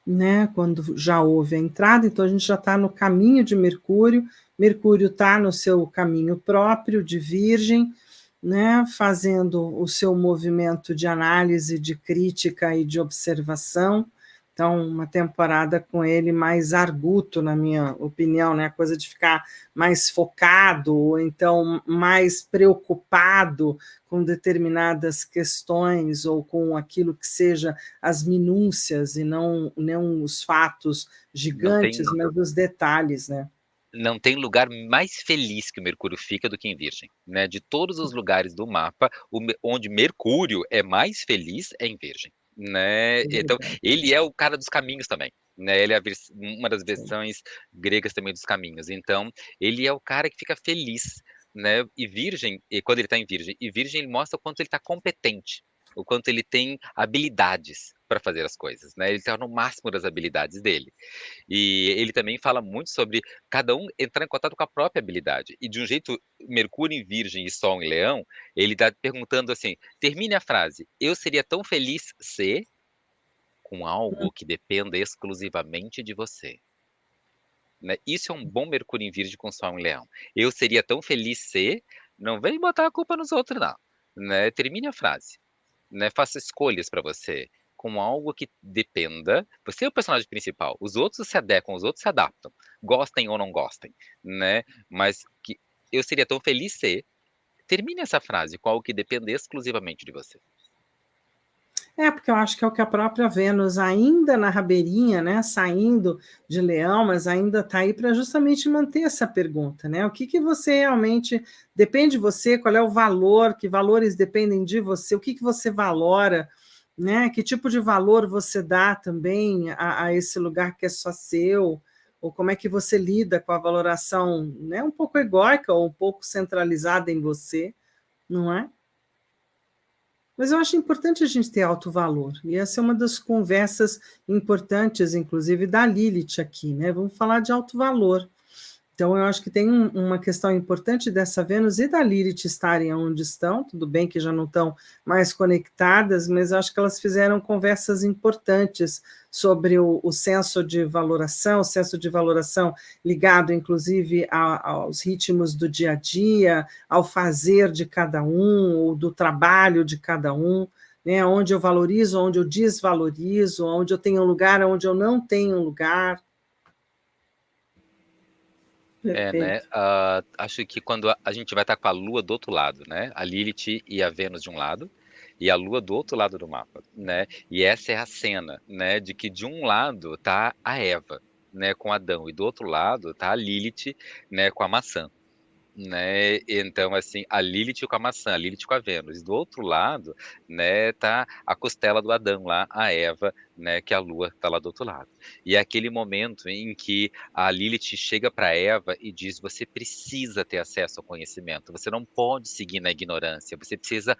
né, quando já houve a entrada, então a gente já está no caminho de Mercúrio, Mercúrio está no seu caminho próprio de Virgem, né, fazendo o seu movimento de análise, de crítica e de observação. Então, uma temporada com ele mais arguto, na minha opinião, né, a coisa de ficar mais focado, ou então mais preocupado com determinadas questões, ou com aquilo que seja as minúcias, e não os fatos Não gigantes, tem mas os detalhes, né? não tem lugar mais feliz que o Mercúrio fica do que em Virgem, né, de todos os lugares do mapa, onde Mercúrio é mais feliz é em Virgem, né, É então verdade. ele é o cara dos caminhos também, né? Ele é uma das versões gregas também dos caminhos. Então, ele é o cara que fica feliz, né? E virgem, e quando ele está em virgem, e virgem ele mostra o quanto ele está competente, o quanto ele tem habilidades para fazer as coisas, né? Ele está no máximo das habilidades dele. E ele também fala muito sobre cada um entrar em contato com a própria habilidade. E de um jeito, Mercúrio em Virgem e Sol em Leão, ele está perguntando assim: termine a frase. Eu seria tão feliz se com algo que dependa exclusivamente de você. Né? Isso é um bom Mercúrio em Virgem com Sol em Leão. Eu seria tão feliz se. Não vem botar a culpa nos outros, não. Né? Termine a frase. Né? Faça escolhas para você com algo que dependa. Você é o personagem principal. Os outros se adequam, os outros se adaptam. Gostem ou não gostem. Né? Mas que eu seria tão feliz se. Termine essa frase com algo que dependa exclusivamente de você. Porque eu acho que é o que a própria Vênus, ainda na rabeirinha, né, saindo de Leão, mas ainda está aí para justamente manter essa pergunta, né? O que você realmente depende de você, qual é o valor, que valores dependem de você, o que você valora, né? Que tipo de valor você dá também a esse lugar que é só seu, ou como é que você lida com a valoração, né, um pouco egóica ou um pouco centralizada em você, não é? Mas eu acho importante a gente ter alto valor, e essa é uma das conversas importantes, inclusive, da Lilith aqui, né? Vamos falar de alto valor. Então, eu acho que tem uma questão importante dessa Vênus e da Lilith estarem onde estão, tudo bem que já não estão mais conectadas, mas acho que elas fizeram conversas importantes sobre o senso de valoração ligado, inclusive, aos ritmos do dia a dia, ao fazer de cada um, ou do trabalho de cada um, né? Onde eu valorizo, onde eu desvalorizo, onde eu tenho um lugar, onde eu não tenho um lugar. Né? Perfeito. Acho que quando a gente vai estar com a Lua do outro lado, né? A Lilith e a Vênus de um lado, e a Lua do outro lado do mapa, né? E essa é a cena, né? De que de um lado tá a Eva, né? Com Adão, e do outro lado tá a Lilith, né? Com a maçã. Né? Então, assim, a Lilith com a maçã, a Lilith com a Vênus. Do outro lado, né, tá a costela do Adão lá, a Eva, né, que a Lua tá lá do outro lado. E é aquele momento em que a Lilith chega para Eva e diz: você precisa ter acesso ao conhecimento, você não pode seguir na ignorância, você precisa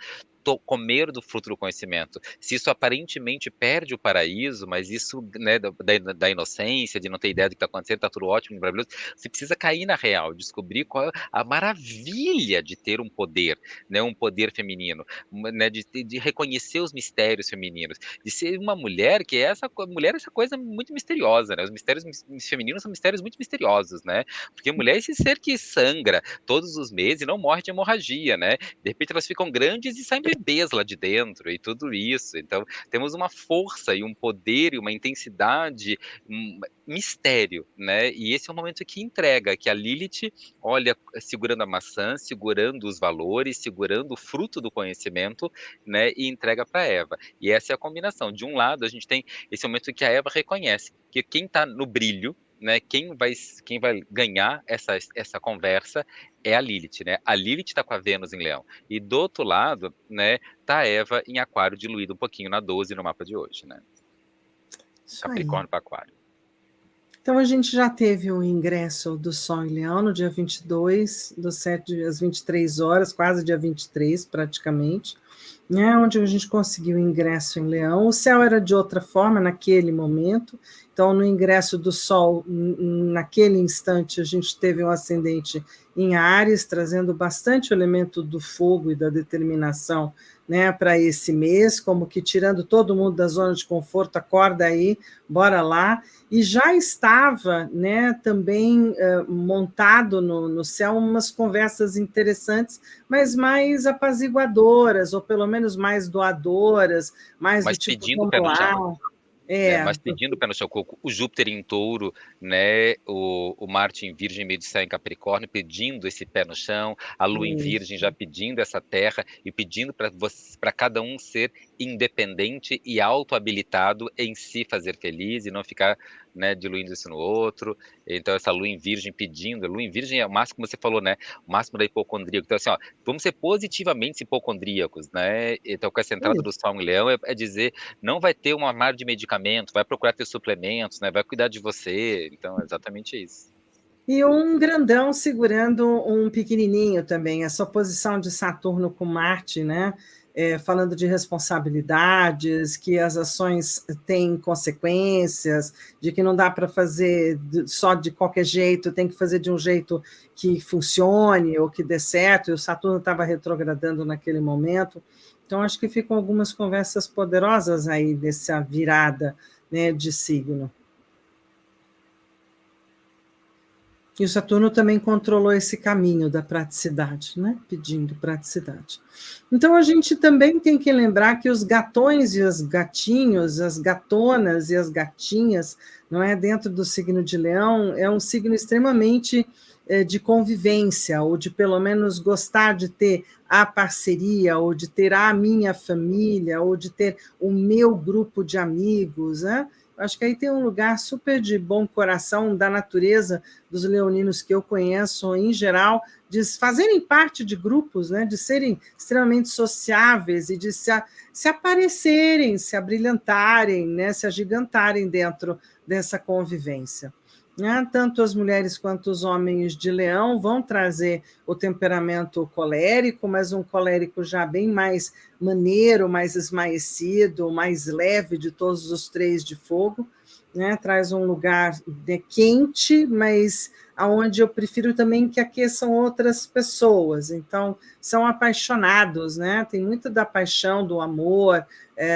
comer do fruto do conhecimento. Se isso aparentemente perde o paraíso, mas isso, né, da inocência, de não ter ideia do que está acontecendo, está tudo ótimo, maravilhoso, você precisa cair na real, descobrir qual é a maravilha de ter um poder, né, um poder feminino, né, de reconhecer os mistérios femininos, de ser uma mulher que é essa coisa muito misteriosa, né? Os mistérios femininos são mistérios muito misteriosos, né? Porque mulher é esse ser que sangra todos os meses e não morre de hemorragia, né? De repente elas ficam grandes e saem bebês lá de dentro e tudo isso. Então temos uma força e um poder e uma intensidade, um mistério, né? E esse é o momento que entrega, que a Lilith olha segurando a maçã, segurando os valores, segurando o fruto do conhecimento, né? E entrega para Eva. E essa é a combinação. De um lado, a gente tem esse momento que a Eva reconhece que quem está no brilho, né? Quem vai ganhar essa conversa é a Lilith, né? A Lilith está com a Vênus em Leão. E do outro lado, né, tá a Eva em Aquário, diluída um pouquinho na 12 no mapa de hoje, né? Isso aí. Capricórnio para Aquário. Então, a gente já teve o ingresso do Sol em Leão no dia 22, do 7 às 23 horas, quase dia 23, praticamente, né, onde a gente conseguiu o ingresso em Leão. O céu era de outra forma naquele momento, então, no ingresso do Sol, naquele instante, a gente teve um ascendente em Áries, trazendo bastante o elemento do fogo e da determinação, né, para esse mês, como que tirando todo mundo da zona de conforto, acorda aí, bora lá. E já estava, né, também montado no céu umas conversas interessantes, mas mais apaziguadoras, ou pelo menos mais doadoras, mais Mas do tipo, pedindo vamos pé no lá. chão. Né, mas pedindo pé no seu coco, o Júpiter em Touro, né, o Marte em Virgem, meio de Céu em Capricórnio, pedindo esse pé no chão, a Lua em Virgem já pedindo essa terra e pedindo para cada um ser independente e autoabilitado em si fazer feliz e não ficar, né, diluindo isso no outro. Então essa Lua em Virgem pedindo, a Lua em Virgem é o máximo, como você falou, né, o máximo da hipocondria. Então assim, ó, vamos ser positivamente hipocondríacos, né? Então com essa entrada do Sol em Leão é dizer, não vai ter um armário de medicamentos relacionamento, vai procurar ter suplementos, né? Vai cuidar de você. Então, é exatamente isso. E um grandão segurando um pequenininho também, essa oposição de Saturno com Marte, né? Falando de responsabilidades, que as ações têm consequências, de que não dá para fazer só de qualquer jeito, tem que fazer de um jeito que funcione ou que dê certo, e o Saturno estava retrogradando naquele momento. Então, acho que ficam algumas conversas poderosas aí dessa virada, né, de signo. E o Saturno também controlou esse caminho da praticidade, né? Pedindo praticidade. Então, a gente também tem que lembrar que os gatões e os gatinhos, as gatonas e as gatinhas, não é, dentro do signo de Leão, é um signo extremamente de convivência, ou de pelo menos gostar de ter a parceria, ou de ter a minha família, ou de ter o meu grupo de amigos, né? Acho que aí tem um lugar super de bom coração da natureza dos leoninos que eu conheço, em geral, de fazerem parte de grupos, né, de serem extremamente sociáveis e de se aparecerem, se abrilhantarem, né, se agigantarem dentro dessa convivência. Né? Tanto as mulheres quanto os homens de Leão vão trazer o temperamento colérico, mas um colérico já bem mais maneiro, mais esmaecido, mais leve de todos os três de fogo, né? Traz um lugar quente, mas aonde eu prefiro também que aqueçam outras pessoas. Então, são apaixonados, né? Tem muito da paixão, do amor,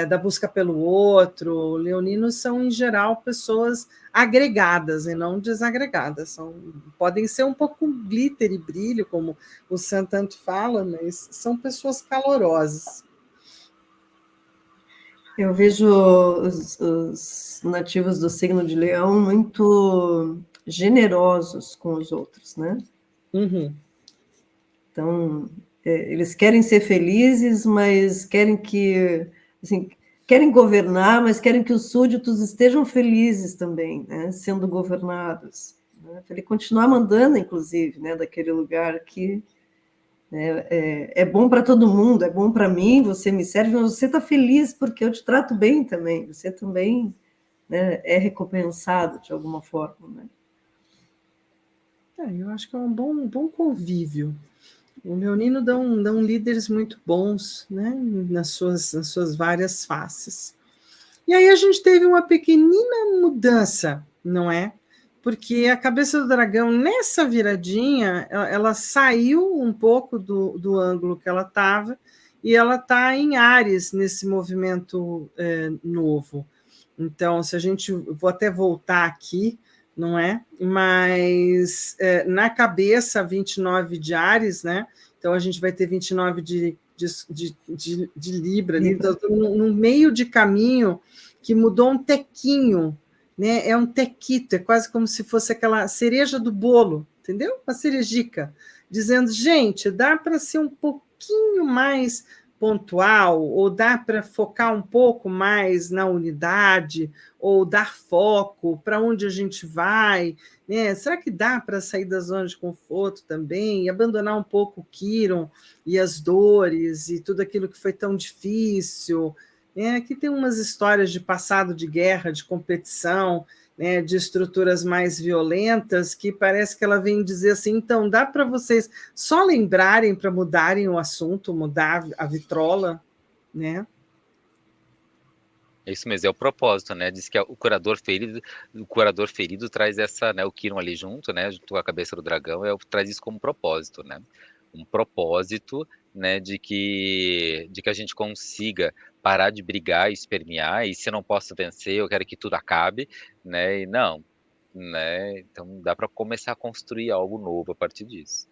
da busca pelo outro. Leoninos são, em geral, pessoas agregadas e não desagregadas. Podem ser um pouco glitter e brilho, como o Sam tanto fala, mas são pessoas calorosas. Eu vejo os nativos do signo de Leão muito generosos com os outros, né? Uhum. Então, eles querem ser felizes, mas querem que, assim, querem governar, mas querem que os súditos estejam felizes também, né? Sendo governados, né? Para ele continuar mandando, inclusive, né? Daquele lugar que é bom para todo mundo, é bom para mim, você me serve, mas você está feliz porque eu te trato bem também, você também, né, é recompensado de alguma forma, né? Eu acho que é um bom convívio. O leonino dão líderes muito bons, né, nas suas várias faces. E aí a gente teve uma pequenina mudança, não é? Porque a cabeça do dragão, nessa viradinha, ela saiu um pouco do ângulo que ela estava e ela está em Áries, nesse movimento novo. Então, se a gente... Vou até voltar aqui, não é? Mas na cabeça, 29 de Áries, né? Então, a gente vai ter 29 de Libra, ali, então, no meio de caminho que mudou um tequinho, né? É um tequito, é quase como se fosse aquela cereja do bolo, entendeu? Uma cerejica, dizendo, gente, dá para ser um pouquinho mais pontual, ou dá para focar um pouco mais na unidade, ou dar foco para onde a gente vai, né? Será que dá para sair da zona de conforto também, e abandonar um pouco o Quiron e as dores e tudo aquilo que foi tão difícil? Aqui tem umas histórias de passado de guerra, de competição, né, de estruturas mais violentas, que parece que ela vem dizer assim, então, dá para vocês só lembrarem para mudarem o assunto, mudar a vitrola, né? É isso mesmo, é o propósito, né? Diz que o curador ferido traz essa, né? O Quiron ali junto, né? Junto com a cabeça do dragão, traz isso como propósito, né? Um propósito, né? De que a gente consiga parar de brigar e espernear, e se eu não posso vencer, eu quero que tudo acabe, né? E não, né? Então dá para começar a construir algo novo a partir disso.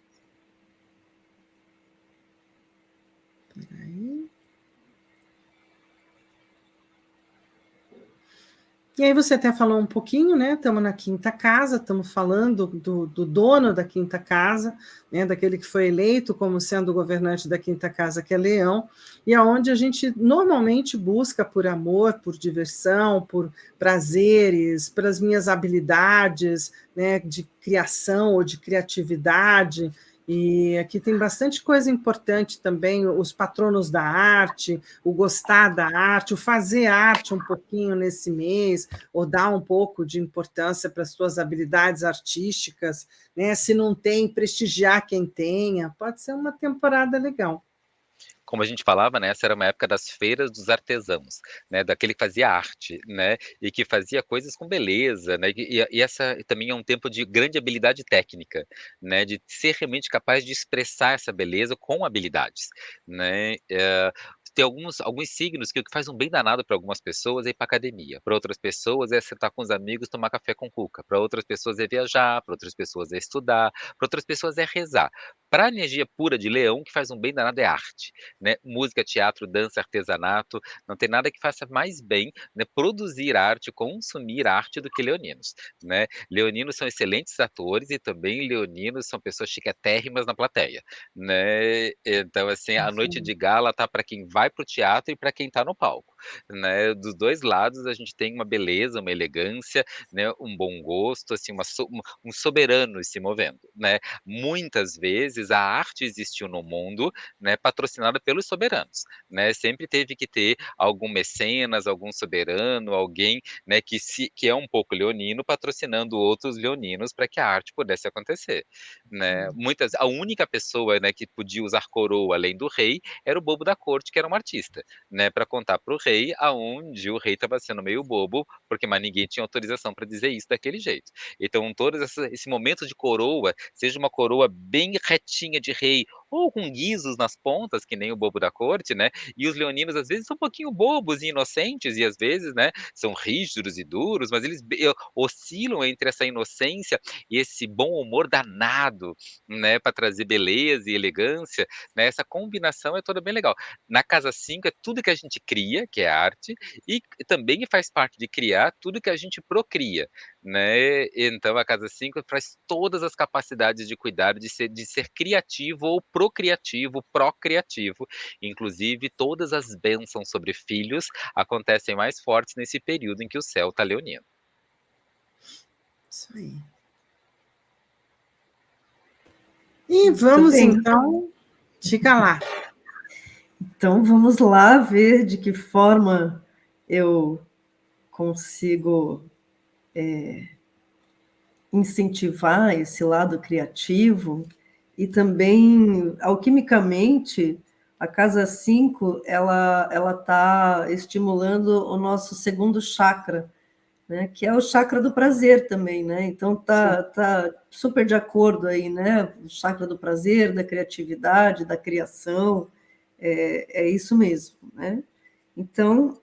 E aí você até falou um pouquinho, né? Estamos na quinta casa, estamos falando do dono da quinta casa, né? Daquele que foi eleito como sendo o governante da quinta casa, que é Leão, e aonde a gente normalmente busca por amor, por diversão, por prazeres, pelas minhas habilidades, né? De criação ou de criatividade. E aqui tem bastante coisa importante também, os patronos da arte, o gostar da arte, o fazer arte um pouquinho nesse mês, ou dar um pouco de importância para as suas habilidades artísticas, né? Se não tem, prestigiar quem tenha, pode ser uma temporada legal. Como a gente falava, né, essa era uma época das feiras dos artesãos, né, daquele que fazia arte, né, e que fazia coisas com beleza, né, e essa também é um tempo de grande habilidade técnica, né, de ser realmente capaz de expressar essa beleza com habilidades, né. Tem alguns signos que o que faz um bem danado para algumas pessoas é ir para academia, para outras pessoas é sentar com os amigos, tomar café com cuca, para outras pessoas é viajar, para outras pessoas é estudar, para outras pessoas é rezar. Para a energia pura de Leão, o que faz um bem danado é arte, né, música, teatro, dança, artesanato, não tem nada que faça mais bem, né, produzir arte, consumir arte do que leoninos, né. Leoninos são excelentes atores e também leoninos são pessoas chiquetérrimas na plateia, né. Então, assim, a noite de gala tá para quem vai para o teatro e para quem tá no palco, né. Dos 2 lados a gente tem uma beleza, uma elegância, né, um bom gosto, assim, um soberano se movendo, né. Muitas vezes a arte existiu no mundo, né, patrocinada pelos soberanos, né, sempre teve que ter algum mecenas, algum soberano, alguém, né, que é um pouco leonino, patrocinando outros leoninos para que a arte pudesse acontecer, né. Muitas A única pessoa, né, que podia usar coroa além do rei, era o bobo da corte, que era um artista, né, para contar para o rei aonde o rei estava sendo meio bobo, porque mais ninguém tinha autorização para dizer isso daquele jeito. Então todos esse momento de coroa, seja uma coroa bem retinha de rei, ou com guizos nas pontas, que nem o bobo da corte, né, e os leoninos às vezes são um pouquinho bobos e inocentes e às vezes, né, são rígidos e duros, mas eles oscilam entre essa inocência e esse bom humor danado, né, para trazer beleza e elegância, né, essa combinação é toda bem legal. Na casa 5 é tudo que a gente cria, que é arte, e também faz parte de criar tudo que a gente procria, né, então a casa 5 traz todas as capacidades de cuidar, de ser criativo ou procriativo, inclusive todas as bênçãos sobre filhos acontecem mais fortes nesse período em que o céu está leonino. Isso aí. E Muito vamos bem. então, diga lá. Então, vamos lá ver de que forma eu consigo incentivar esse lado criativo e também, alquimicamente, a casa 5 ela está estimulando o nosso segundo chakra, né, que é o chakra do prazer também, né? Então Sim. tá super de acordo aí, né? O chakra do prazer, da criatividade, da criação, é isso mesmo, né? Então,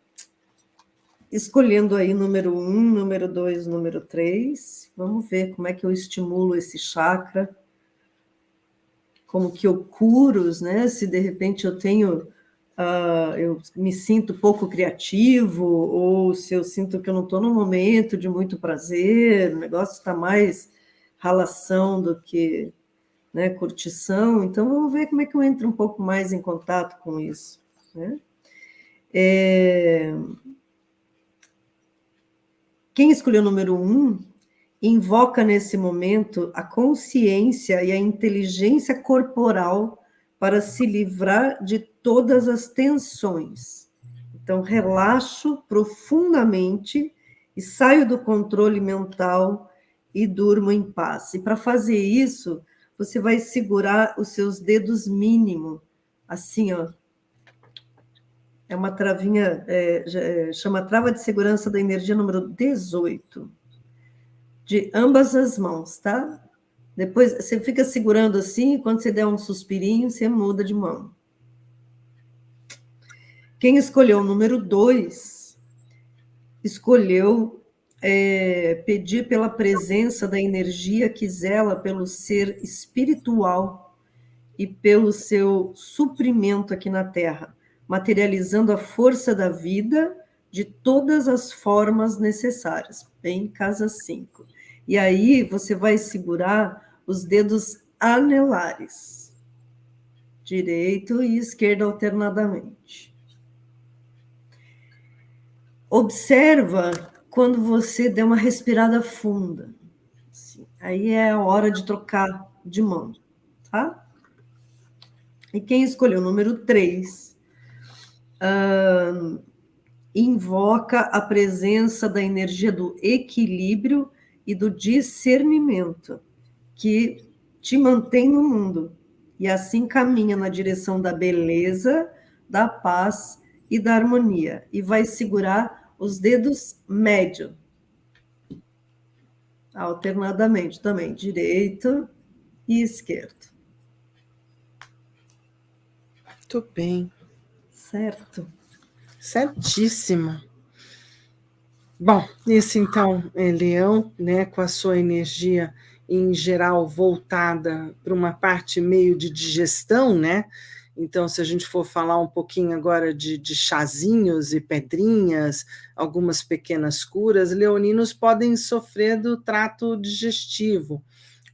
escolhendo aí número 1, número 2, número 3, vamos ver como é que eu estimulo esse chakra, como que eu curo, né? Se de repente eu me sinto pouco criativo, ou se eu sinto que eu não estou num momento de muito prazer, o negócio está mais ralação do que, né, curtição. Então, vamos ver como é que eu entro um pouco mais em contato com isso, né? Quem escolheu o número 1 invoca nesse momento a consciência e a inteligência corporal para se livrar de todas as tensões. Então, relaxo profundamente e saio do controle mental e durmo em paz. E para fazer isso, você vai segurar os seus dedos mínimo, assim, ó. É uma travinha, chama trava de segurança da energia número 18. De ambas as mãos, tá? Depois você fica segurando assim, e quando você der um suspirinho, você muda de mão. Quem escolheu o número 2, escolheu pedir pela presença da energia que zela pelo ser espiritual e pelo seu suprimento aqui na Terra, materializando a força da vida de todas as formas necessárias, em casa 5. E aí você vai segurar os dedos anelares, direito e esquerdo alternadamente. Observa quando você der uma respirada funda. Assim, aí é a hora de trocar de mão. tá? E quem escolheu o número 3 invoca a presença da energia do equilíbrio e do discernimento, que te mantém no mundo, e assim caminha na direção da beleza, da paz e da harmonia, e vai segurar os dedos médios, alternadamente também, direito e esquerdo. Muito bem. Certo? Certíssimo. Bom, esse então é Leão, né, com a sua energia em geral voltada para uma parte meio de digestão, né? Então, se a gente for falar um pouquinho agora de chazinhos e pedrinhas, algumas pequenas curas, leoninos podem sofrer do trato digestivo,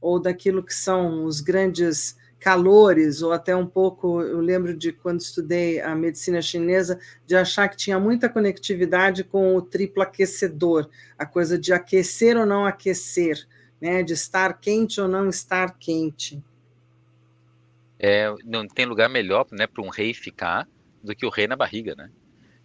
ou daquilo que são os grandes calores, ou até um pouco, eu lembro de quando estudei a medicina chinesa, de achar que tinha muita conectividade com o triplo aquecedor, a coisa de aquecer ou não aquecer, né, de estar quente ou não estar quente. Não tem lugar melhor, né, para um rei ficar do que o rei na barriga, né?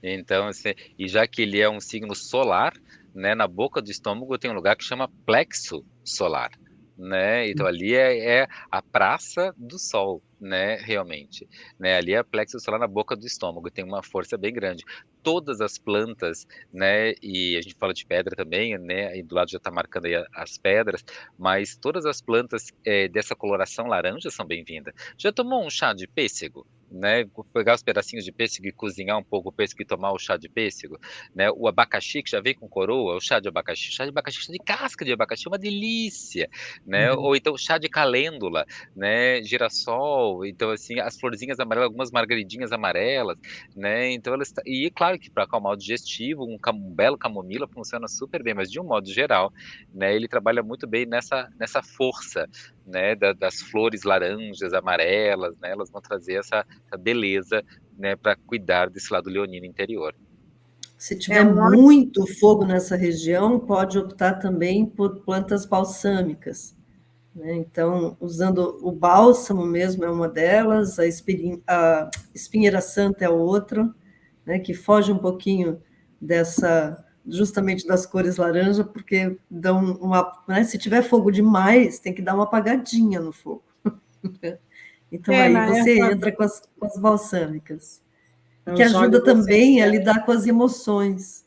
Então, assim, e já que ele é um signo solar, né, na boca do estômago tem um lugar que chama plexo solar, né? Então ali é a praça do sol, né, realmente, né? Ali é a plexo solar na boca do estômago, tem uma força bem grande. Todas as plantas, né, e a gente fala de pedra também, né, e do lado já está marcando aí as pedras, mas todas as plantas dessa coloração laranja são bem-vindas. Já tomou um chá de pêssego? Né, pegar os pedacinhos de pêssego e cozinhar um pouco o pêssego e tomar o chá de pêssego, né, o abacaxi que já vem com coroa, o chá de abacaxi, chá de casca de abacaxi é uma delícia, né, ou então chá de calêndula, né, girassol, então assim, as florzinhas amarelas, algumas margaridinhas amarelas, né, então elas, e claro que para acalmar o digestivo, um belo camomila funciona super bem, mas de um modo geral, né, ele trabalha muito bem nessa força, né, das flores laranjas, amarelas, né, elas vão trazer essa beleza, né, para cuidar desse lado leonino interior. Se É tiver um muito fogo nessa região, pode optar também por plantas balsâmicas, né? Então, usando o bálsamo mesmo é uma delas, a espinheira santa é outra, né, que foge um pouquinho dessa, justamente das cores laranja, porque dão uma, né, se tiver fogo demais, tem que dar uma apagadinha no fogo. Então, aí na você erva, entra com as balsâmicas, e que os ajuda óleos também a essenciais. lidar com as emoções,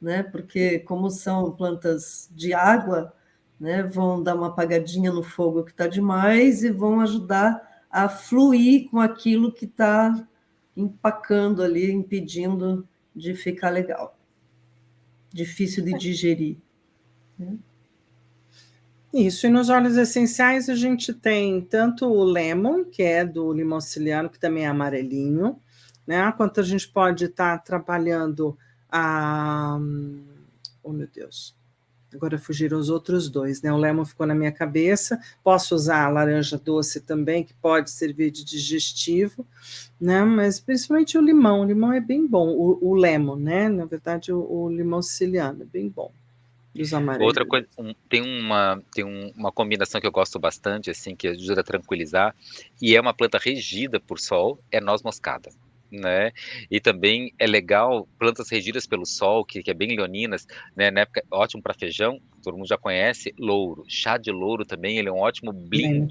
né? Porque como são plantas de água, né, vão dar uma apagadinha no fogo que está demais e vão ajudar a fluir com aquilo que está empacando ali, impedindo de ficar legal, difícil de digerir. Isso, e nos óleos essenciais a gente tem tanto o lemon, que é do limão siciliano, que também é amarelinho, né? Quanto a gente pode estar trabalhando a. Oh, meu Deus. Agora fugiram os outros dois, né? O lemon ficou na minha cabeça. Posso usar a laranja doce também, que pode servir de digestivo, né? Mas principalmente o limão. O limão é bem bom. O lemon, né? Na verdade, o limão siciliano é bem bom. Dos Outra amarelinhos. coisa, uma combinação que eu gosto bastante, assim, que ajuda a tranquilizar, e é uma planta regida por sol, é noz moscada, né? E também é legal plantas regidas pelo sol, que é bem leoninas, né? Na época, ótimo para feijão, todo mundo já conhece, louro. Chá de louro também, ele é um ótimo Bem,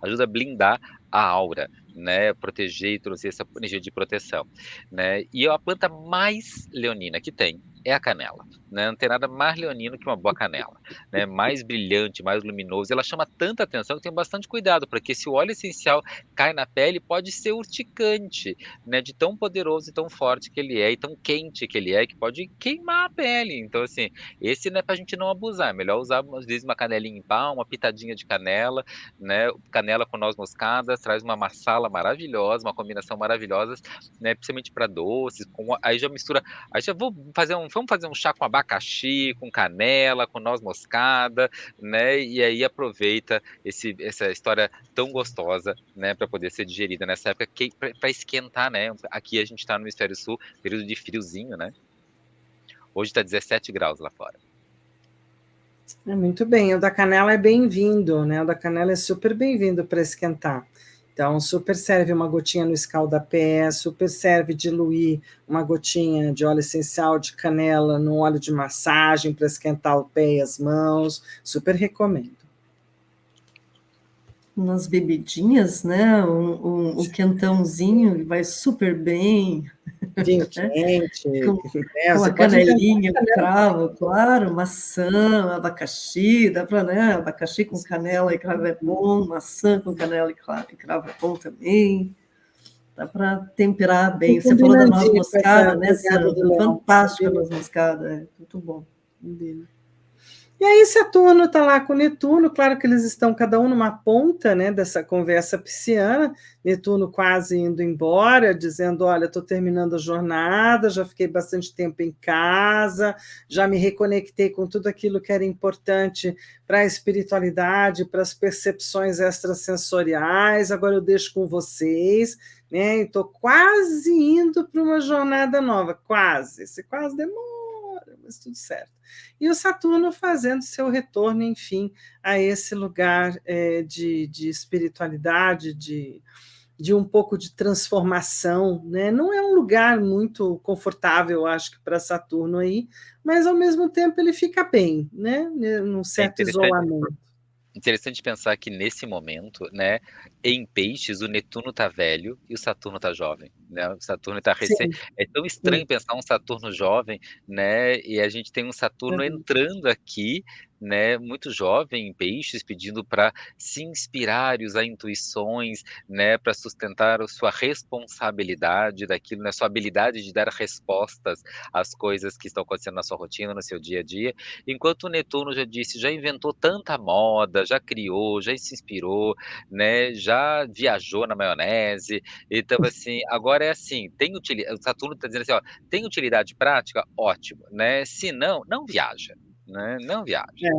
ajuda a blindar a aura, né? Proteger e trazer essa energia de proteção, né? E a planta mais leonina que tem é a canela, né? Não tem nada mais leonino que uma boa canela, né? Mais brilhante, mais luminoso. Ela chama tanta atenção que tem bastante cuidado, porque se o óleo essencial cai na pele, pode ser urticante, né? De tão poderoso e tão forte que ele é, e tão quente que ele é, que pode queimar a pele. Então, assim, esse não é pra gente não abusar. É melhor usar, às vezes, uma canelinha em pau, uma pitadinha de canela, né? Canela com noz moscada, traz uma marsala maravilhosa, uma combinação maravilhosa, né? Principalmente para doces, aí já mistura. Aí já vamos fazer um chá com abacaxi, com canela, com noz moscada, né? E aí aproveita essa história tão gostosa, né, para poder ser digerida nessa época, para esquentar, né? Aqui a gente está no hemisfério sul, período de friozinho, né? Hoje está 17 graus lá fora. Muito bem, o da canela é bem-vindo, né? O da canela é super bem-vindo para esquentar. Então, super serve uma gotinha no escaldapé, super serve diluir uma gotinha de óleo essencial de canela no óleo de massagem para esquentar o pé e as mãos. Super recomendo. Umas bebidinhas, né? Um quentãozinho vai super bem. Vinho Né? quente, né? Com Você a pode inventar canelinha, com canela. cravo, claro, maçã, abacaxi, dá para, né? Abacaxi com canela e cravo é bom, maçã com canela e cravo é bom também. Dá para temperar bem. Você falou da noz Combinandinho com essa moscada, né, pegada do Sandra? leão. Fantástica a Combina, noz moscada, é muito bom. combina. E aí Saturno está lá com Netuno, claro que eles estão cada um numa ponta, né, dessa conversa pisciana, Netuno quase indo embora, dizendo, olha, estou terminando a jornada, já fiquei bastante tempo em casa, já me reconectei com tudo aquilo que era importante para a espiritualidade, para as percepções extrasensoriais, agora eu deixo com vocês, né, estou quase indo para uma jornada nova, quase, esse quase demora, mas tudo certo. E o Saturno fazendo seu retorno, enfim, a esse lugar de espiritualidade, de um pouco de transformação, né? Não é um lugar muito confortável, acho que para Saturno aí, mas ao mesmo tempo ele fica bem, né? Num É certo isolamento. interessante pensar que nesse momento, né, em Peixes, o Netuno tá velho e o Saturno tá jovem, né? O Saturno tá recém. Sim, É tão sim. estranho pensar um Saturno jovem, né? E a gente tem um Saturno Uhum. entrando aqui, né, muito jovem em Peixes, pedindo para se inspirar e usar intuições, né, para sustentar a sua responsabilidade daquilo, né, sua habilidade de dar respostas às coisas que estão acontecendo na sua rotina, no seu dia a dia. Enquanto o Netuno já disse, já inventou tanta moda, já criou, já se inspirou, né, já viajou na maionese, então assim, agora é assim, tem utilidade, o Saturno está dizendo assim, ó, tem utilidade prática? Ótimo, né, se não, não viaja, né, não viaja.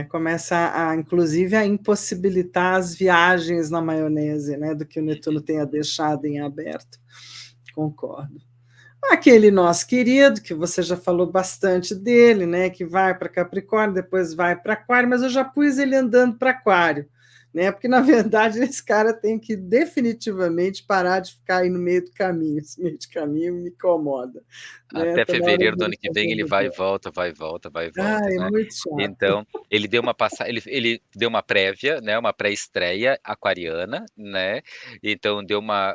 Começa inclusive, a impossibilitar as viagens na maionese, né, do que o Netuno Uhum. tenha deixado em aberto. Concordo. Aquele nosso querido, que você já falou bastante dele, né, que vai para Capricórnio, depois vai para Aquário, mas eu já pus ele andando para Aquário, né, porque na verdade esse cara tem que definitivamente parar de ficar aí no meio do caminho, esse meio de caminho me incomoda, né, Até tá na hora fevereiro do dele ano que vem fazer ele vai e mudança. volta, vai e volta, vai e volta, É né. muito chato. Então, ele deu uma prévia, né, uma pré-estreia aquariana, né, então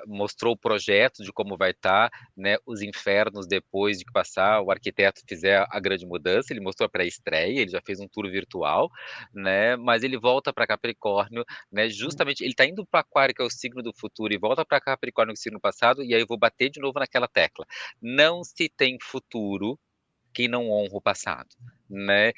mostrou o projeto de como vai estar, né, os infernos depois de que passar, o arquiteto fizer a grande mudança, ele mostrou a pré-estreia, ele já fez um tour virtual, né, mas ele volta para Capricórnio, né, justamente ele está indo para Aquário, que é o signo do futuro, e volta para Capricórnio, que é o signo passado, e aí eu vou bater de novo naquela tecla. Não se tem futuro quem não honra o passado, né.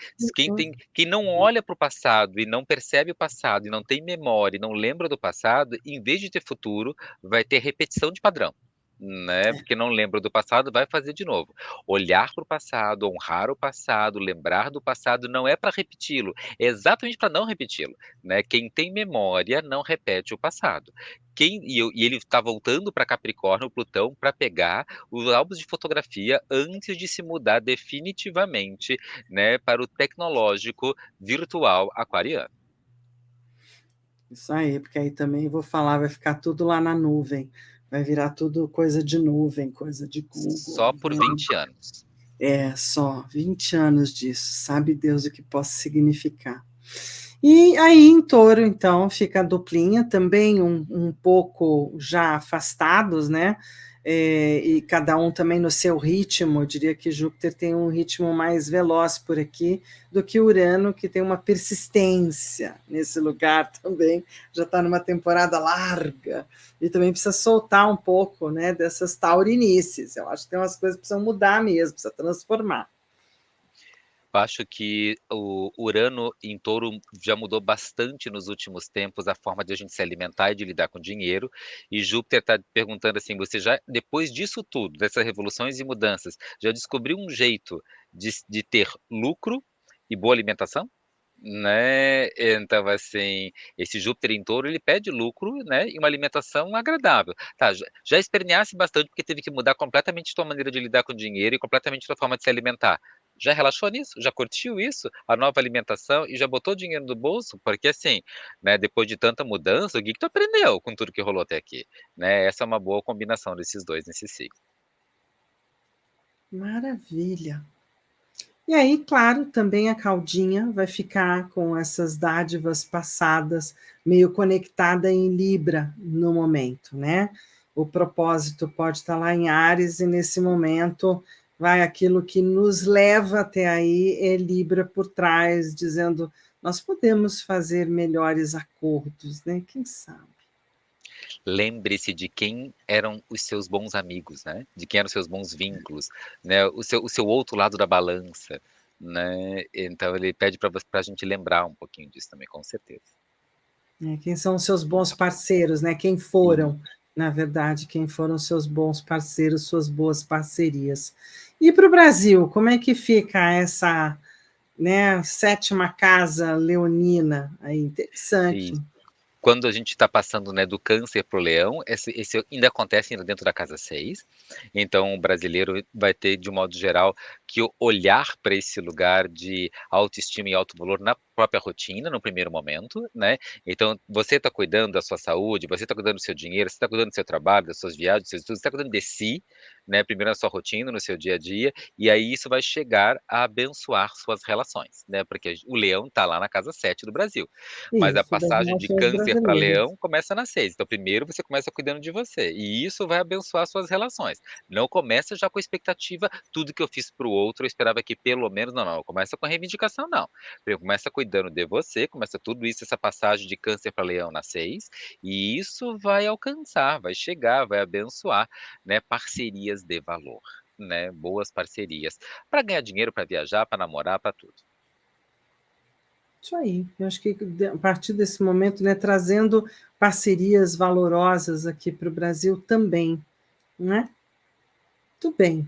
Quem não olha para o passado e não percebe o passado e não tem memória e não lembra do passado, em vez de ter futuro, vai ter repetição de padrão, né, porque não lembra do passado, vai fazer de novo. Olhar para o passado, honrar o passado, lembrar do passado, não é para repeti-lo, é exatamente para não repeti-lo, né. Quem tem memória não repete o passado. E ele está voltando para Capricórnio, Plutão, para pegar os álbuns de fotografia antes de se mudar definitivamente, né, para o tecnológico virtual aquariano. Isso aí, porque aí também vou falar, vai ficar tudo lá na nuvem, vai virar tudo coisa de nuvem, coisa de Google, Só por né? 20 anos. Só 20 anos disso, sabe Deus o que possa significar. E aí em Touro, então, fica a duplinha, também um pouco já afastados, né? E cada um também no seu ritmo. Eu diria que Júpiter tem um ritmo mais veloz por aqui do que Urano, que tem uma persistência nesse lugar também, já está numa temporada larga, e também precisa soltar um pouco, né, dessas taurinices. Eu acho que tem umas coisas que precisam mudar mesmo, precisa transformar. Eu acho que o Urano em Touro já mudou bastante nos últimos tempos a forma de a gente se alimentar e de lidar com dinheiro, e Júpiter está perguntando assim: "Você já depois disso tudo, dessas revoluções e mudanças, já descobriu um jeito de ter lucro e boa alimentação?", né. Então assim, esse Júpiter em Touro ele pede lucro, né, e uma alimentação agradável. Tá, já esperneasse bastante porque teve que mudar completamente tua maneira de lidar com dinheiro e completamente tua forma de se alimentar. Já relaxou nisso? Já curtiu isso? A nova alimentação e já botou dinheiro no bolso? Porque assim, né, depois de tanta mudança, o que que tu aprendeu com tudo que rolou até aqui? Né, essa é uma boa combinação desses 2 nesse ciclo. Maravilha. E aí, claro, também a caldinha vai ficar com essas dádivas passadas, meio conectada em Libra no momento, né? O propósito pode estar lá em Áries e nesse momento vai aquilo que nos leva até aí é Libra por trás, dizendo nós podemos fazer melhores acordos, né? Quem sabe? Lembre-se de quem eram os seus bons amigos, né, de quem eram os seus bons vínculos, né, o seu outro lado da balança, né, então ele pede para a gente lembrar um pouquinho disso também, com certeza. Né, quem são os seus bons parceiros, né? Quem foram, Isso. na verdade, quem foram seus bons parceiros, suas boas parcerias. E para o Brasil, como é que fica essa, né, sétima casa leonina? Aí, interessante. Quando a gente está passando, né, do Câncer para o Leão, esse ainda acontece ainda dentro da casa 6. Então o brasileiro vai ter, de um modo geral, que olhar para esse lugar de autoestima e alto valor na própria rotina, no primeiro momento, né. Então você está cuidando da sua saúde, você está cuidando do seu dinheiro, você está cuidando do seu trabalho, das suas viagens, dos seus estudos, você está cuidando de si, né, primeiro na sua rotina, no seu dia a dia, e aí isso vai chegar a abençoar suas relações, né, porque o Leão está lá na casa 7 do Brasil. Mas a Isso, das passagem de relações Câncer para brasileiras. Leão começa na 6. Então primeiro você começa cuidando de você, e isso vai abençoar suas relações. Não começa já com a expectativa, tudo que eu fiz para o outro eu esperava que pelo menos não, começa com a reivindicação não. Primeiro começa cuidando de você, começa tudo isso, essa passagem de Câncer para Leão na 6, e isso vai alcançar, vai chegar, vai abençoar, né, parcerias de valor, né, boas parcerias, para ganhar dinheiro, para viajar, para namorar, para tudo. Isso aí. Eu acho que a partir desse momento, né, trazendo parcerias valorosas aqui para o Brasil também, né? Tudo bem.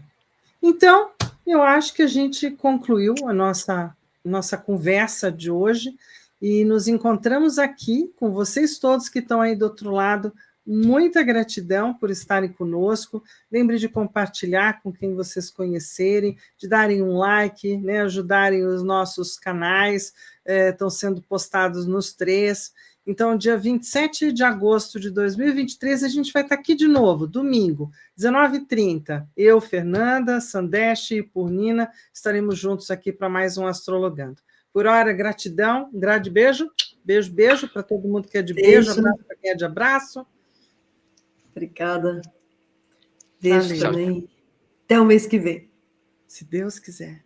Então, eu acho que a gente concluiu a nossa conversa de hoje e nos encontramos aqui com vocês todos que estão aí do outro lado. Muita gratidão por estarem conosco. Lembre de compartilhar com quem vocês conhecerem, de darem um like, né, ajudarem os nossos canais, estão sendo postados nos 3. Então, dia 27 de agosto de 2023, a gente vai estar aqui de novo, domingo, 19h30. Eu, Fernanda, Sandesh e Purnina estaremos juntos aqui para mais um Astrologando. Por hora, gratidão, um grande beijo, beijo para todo mundo que é de beijo, Beijo. abraço para quem é de abraço. Obrigada. Beijo Valeu. também. Até o mês que vem. Se Deus quiser.